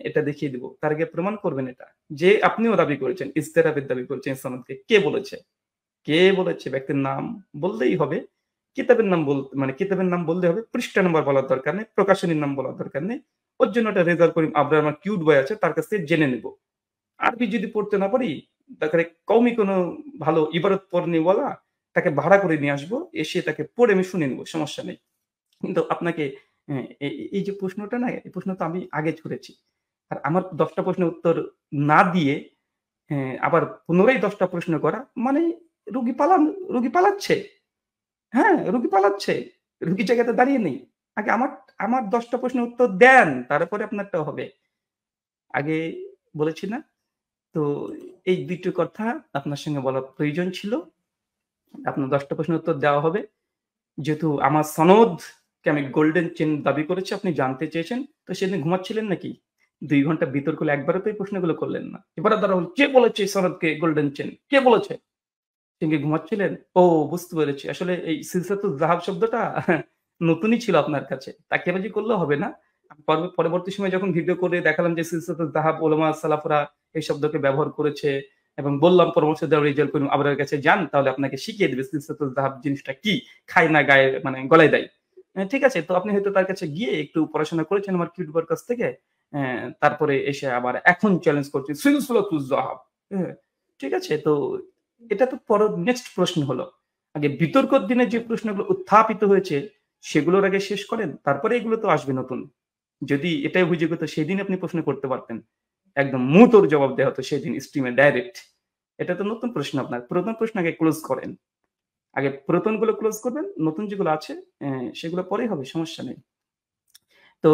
এটা দেখিয়ে দিব, তার আগে প্রমাণ করবেন এটা যে আপনিও দাবি করেছেন, ইস্তেরাবের দাবি করেছেন সনদকে। কে বলেছে? কে বলেছে? ব্যক্তির নাম বললেই হবে, কিতাবের নাম মানে কিতাবের নাম বললে হবে, পৃষ্ঠা নাম্বার বলার দরকার নেই, প্রকাশনীর নাম বলার দরকার নেই। ওর জন্য একটা রেজাল্ট করিম আবরার আমার কিউট বয় আছে, তার কাছ থেকে জেনে নেব। আরবি যদি পড়তে না পারি, তাকে কওমি কোনো ভালো ইবারত পড়নিওয়ালা তাকে ভাড়া করে নিয়ে আসবো, এসে তাকে পড়ে আমি শুনে নেব, সমস্যা নেই। কিন্তু আপনাকে এই যে প্রশ্নটা না, এই প্রশ্ন তো আমি আগে ছুড়েছি। আর আমার ১০ টা প্রশ্নের উত্তর না দিয়ে আবার পুনরায় ১০ টা প্রশ্ন করা মানে রুগী রুগী পালাচ্ছে। হ্যাঁ, রুগী পালাচ্ছে। রুগী জায়গাতে দাঁড়িয়ে নেই। আগে আমার ১০ টা প্রশ্নের উত্তর দেন, তারপরে আপনারটাও হবে। আগে বলেছি না? তো এই ২ টো কথা আপনার সঙ্গে বলা প্রয়োজন ছিল। আপনার ১০ টা প্রশ্নের উত্তর দেওয়া হবে। যেহেতু আমার সনদকে আমি গোল্ডেন চেন দাবি করেছি, আপনি জানতে চেয়েছেন। তো সেদিন ঘুমাচ্ছিলেন নাকি? ২ ঘন্টা বিতর্ক হলো, একবারও তো এই প্রশ্নগুলো করলেন না। এবারে দাঁড়াও, কে বলেছে এই সনদকে গোল্ডেন চেন? কে বলেছে? আপনি কি ঘুমাচ্ছিলেন? ও, বুঝতে পেরেছি। আসলে এই সিলসিলাতুল যাহাব শব্দটা নতুনই ছিল আপনার কাছে। তাকিয়াবাজি করলেও হবে না। পরবর্তী সময়ে যখন ভিডিও করে দেখালাম যে সিলসিলাতুল যাহাব উলামা সালাফরা এই শব্দকে ব্যবহার করেছে এবং বললাম পরামর্শ দেওয়ার রেজাল্ট করুন আবরার কাছে যান, তাহলে আপনাকে শিখিয়ে দেবে সিলসিলাতুল যাহাব জিনিসটা কি, খায় না গায়ে মানে গলায় দেয়। ঠিক আছে? তো আপনি হয়তো তার কাছে গিয়ে একটু পড়াশোনা করেছেন আমার কিউট বউয়ের কাছ থেকে। তারপরে এসে আবার এখন চ্যালেঞ্জ করছেন সিলসিলাতুল যাহাব। হ্যাঁ, ঠিক আছে? তো এটা তো নেক্সট প্রশ্ন হলো। আগে বিতর্কর দিনে যে প্রশ্নগুলো উত্থাপিত হয়েছে সেগুলোর আগে শেষ করেন, তারপরে এগুলো তো আসবে নতুন। যদি এটাই অভিযোগ হতো সেদিন আপনি প্রশ্ন করতে পারতেন। একদম মুঁতোর জবাব দেয়া হতো সেদিন স্ট্রিমে ডাইরেক্ট। এটা তো নতুন প্রশ্ন আপনার। পুরাতন প্রশ্ন আগে ক্লোজ করেন। আগে পুরাতনগুলো ক্লোজ করবেন, নতুন যেগুলো আছে সেগুলো পরেই হবে, সমস্যা নেই। তো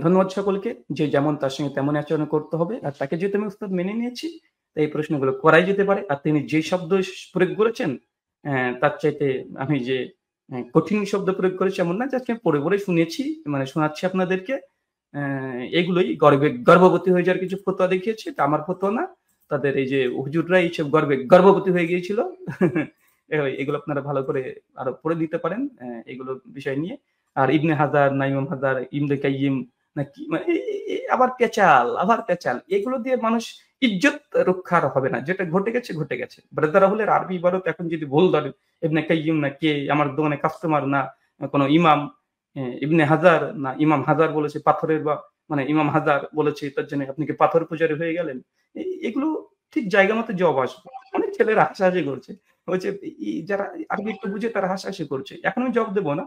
ধন্যবাদ সকলকে। যে যেমন তার সঙ্গে তেমনই আচরণ করতে হবে। আর তাকে যেহেতু আমি উস্তাদ মেনে নিয়েছি, তাই এই প্রশ্নগুলো করাই যেতে পারে। আর তিনি যে শব্দ প্রয়োগ করেছেন, তার চাইতে আমি যে কঠিন শব্দ প্রয়োগ করেছি এমন না, জাস্ট আমি পড়ে শুনিয়েছি, মানে শোনাচ্ছি আপনাদেরকে। এগুলোই গর্ভবতী হয়ে যাওয়ার কিছু ফতোয়া দেখিয়েছি। এটা আমার ফতোয়া না। তাদের এই যে হুজুররা এইসব গর্ভবতী হয়ে গিয়েছিল। এগুলো আপনারা ভালো করে আরো পড়ে দিতে পারেন এগুলো বিষয় নিয়ে। আর ইবনে হাজার না ইমাম হাজার, ইবনে কাইয়িম নাকি মানে আবার পেঁচাল। এগুলো দিয়ে মানুষ ইজ্জত রক্ষা আর হবে না। যেটা ঘটে গেছে, ঘটে গেছে। ব্রাদার রাহুলের আরবি ইবারত এখন যদি ভুল ধরেন, ইবনে কাইয়িম না কে, আমার দোকানে কাস্টমার না কোন ইমাম, ইবনে হাজার না ইমাম হাজার বলেছে পাথরের বা মানে ইমাম হাজার বলেছে, তার জন্য আপনি কি পাথর পূজারী হয়ে গেলেন? এগুলো ঠিক জায়গা মতো জবাব আসবে। অনেক ছেলেরা হাসাহাসি করছে। হচ্ছে যারা আরবি একটু বুঝে তারা হাসাহাসি করছে। এখন আমি জবাব দেব না।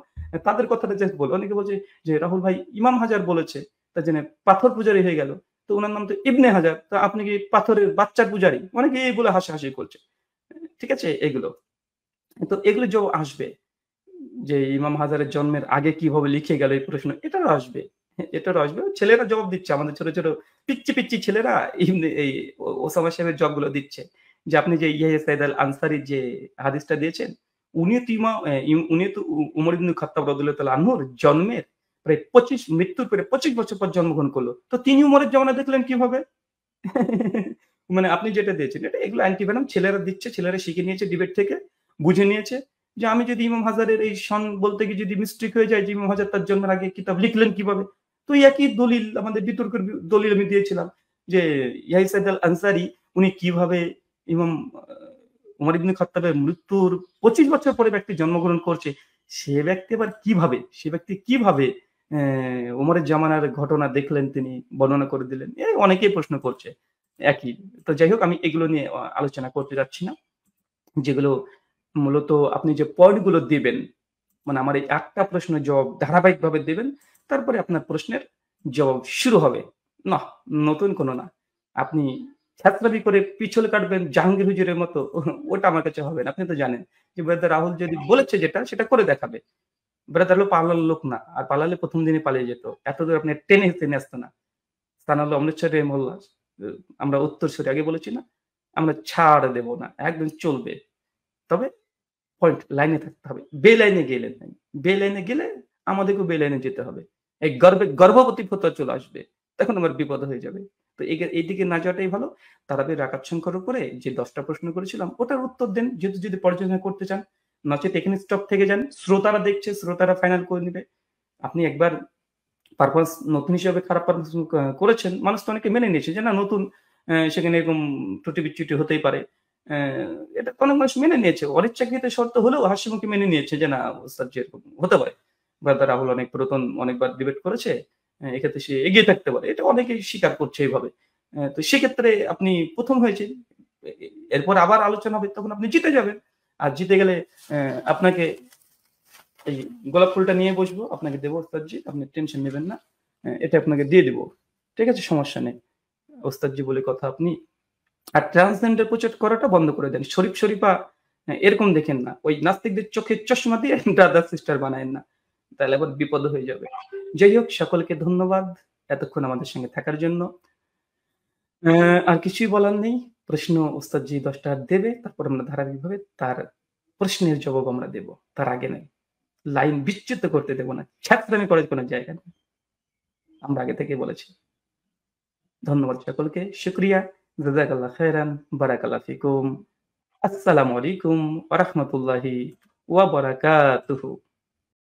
তাদের কথাটা জাস্ট বলবো। অনেকে বলছে যে রাহুল ভাই ইমাম হাজার বলেছে, তার জন্য পাথর পূজারী হয়ে গেল। তো উনার নাম তো ইবনে হাজার। তো আপনি কি পাথরের বাচ্চার পূজারী? অনেকে এগুলো হাসাহাসি করছে। ঠিক আছে? এগুলো। তো এগুলো জবাব আসবে। যে ইমাম হাজারের জন্মের আগে কিভাবে লিখে গেল এই প্রশ্ন, এটারও আসবে। এটারও আসবে। ছেলেরা জবাব দিচ্ছে। আমাদের ছোট পিচ্চি ছেলেরা এই ওসামা সাহেবের জবগুলো দিচ্ছে। যে আপনি যে ইয়াহিয়া সাইদ আল আনসারী যে হাদিসটা দিয়েছেন, উনিও তো উনিও তো উমর ইবনে খাত্তাব রাদিয়াল্লাহু তাআলা আনহুর জন্মের প্রায় মৃত্যুর পরে ২৫ বছর পর জন্মগ্রহণ করলো। তো তিনি উমরের জামানায় দেখলেন কিভাবে? মানে আপনি যেটা দিয়েছেন এটা এগুলো অ্যান্টিভেনম ছেলেরা দিচ্ছে, ছেলেরা শিখে নিয়েছে ডিবেট থেকে, বুঝে নিয়েছে যে আমি যদি ইমাম হাজারের এই সন বলতে গিয়ে যদি মিস্টেক হয়ে যায় যে ইমাম হাজার তার জন্মের আগে কিতাব লিখলেন কিভাবে? তো একই দলিল আমাদের বিতর্কের দলিল আমি দিয়েছিলাম যে ইয়াহিয়া সাইদ আল আনসারী উনি কিভাবে ইমাম উমর ইবনে খাত্তাবের মৃত্যুর ২৫ বছর পরে ব্যক্তি জন্মগ্রহণ করছে, সে ব্যক্তি কিভাবে উমরের জামানার ঘটনা দেখলেন তিনি বর্ণনা করে দিলেন। অনেকেই প্রশ্ন করছে একই। তো যাই হোক আমি এগুলো নিয়ে আলোচনা করতে যাচ্ছি না। যেগুলো মূলত আপনি যে পয়েন্ট গুলো দিবেন, মানে আমার এই একটা প্রশ্নের জবাব ধারাবাহিকভাবে দিবেন, তারপরে আপনার প্রশ্নের জবাব শুরু হবে। নাহ, নতুন কোনো না। আপনি ছ্যাঁচড়ামি করে পিছল কাটবেন জাহাঙ্গীর হুজুরের মতো, ওটা আমার কাছে হবে না। আপনি তো জানেন যে ব্রাদার রাহুল যদি বলেছে যেটা সেটা করে দেখাবে। ব্রাদার হলো পালার লোক না। আর পালালে ১ম দিনই পালিয়ে যেত। এতদূর আপনি টেনে আসতো না। স্থান হলো অমৃতসর মহল্লা। আমরা উত্তরসূরি আগে বলেছি না? আমরা ছাড় দেব না। একদম চলবে। তবে পয়েন্ট লাইনে থাকতে হবে। বে লাইনে গেলে নাই। বে লাইনে গেলে আমাদেরকেও বে লাইনে যেতে হবে। এই গর্ভবতী ফতোয়া চলে আসবে। তখন আমার বিপদ হয়ে যাবে। তো এইদিকে না যাওয়াটাই ভালো। তারাবির রাকাত সংখ্যার উপরে যে ১০ টা প্রশ্ন করেছিলাম ওটার উত্তর দেন। যদি পর্যালোচনা করতে চান। নচেত এখানে স্টপ থেকে যান। শ্রোতারা দেখছে, শ্রোতারা ফাইনাল করে নিবে। আপনি একবার পারফরমেন্স নতুন হিসেবে খারাপ পারফরমেন্স করেছেন, মানুষ তো অনেকে মেনে নিয়েছে যে না নতুন, সেখানে এরকম ত্রুটি বিচ্যুতি হতেই পারে। এটা অনেক মানুষ মেনে নিয়েছে। অনিচ্ছাকৃত শর্ত হলেও হাসিমুখে মেনে নিয়েছে যে না ওস্তাদ জি এরকম হতে পারে। ব্রাদার রাহুল অনেক পুরাতন, অনেকবার ডিবেট করেছে। এক্ষেত্রে সে এগিয়ে থাকতে পারে। এটা অনেকেই স্বীকার করছে এইভাবে। তো সেক্ষেত্রে আপনি ১ম হয়েছেন। এরপর আবার আলোচনা হবে, তখন আপনি জিতে যাবেন। আর জিতে গেলে আপনাকে এই গোলাপ ফুলটা নিয়ে বসবো, আপনাকে দেবো ওস্তাদজি, আপনি টেনশন নেবেন না। এটা আপনাকে দিয়ে দিব। ঠিক আছে? সমস্যা নেই। ওস্তাদজি বলে কথা আপনি। আর ট্রান্সজেন্ডার প্রচার করাটা বন্ধ করে দেন। শরীফ শরীফা এরকম দেখেন না। ওই নাস্তিকদের চোখে চশমা দিয়ে ব্রাদার সিস্টার বানায়েন না। তাহলে আবার বিপদ হয়ে যাবে। যাই হোক, সকলকে ধন্যবাদ এতক্ষণ আমাদের সঙ্গে থাকার জন্য। আর কিছুই বলার নেই। প্রশ্ন ওস্তাদজি ১০ টা দেবে। তারপর আমরা ধারাবাহিকভাবে তার প্রশ্নের জবাব আমরা দেব। তার আগে নয়। লাইন বিচ্যুত করতে দেব না। ছ্যাঁচড়ামি করার কোনো জায়গা নেই। আমরা আগে থেকেই বলেছি। ধন্যবাদ সকলকে। শুকরিয়া। জাযাকাল্লাহ খাইরান। বারাকাল্লাহ ফিকুম। আসসালামু আলাইকুম ওয়া রাহমাতুল্লাহি ওয়া বারাকাতুহু।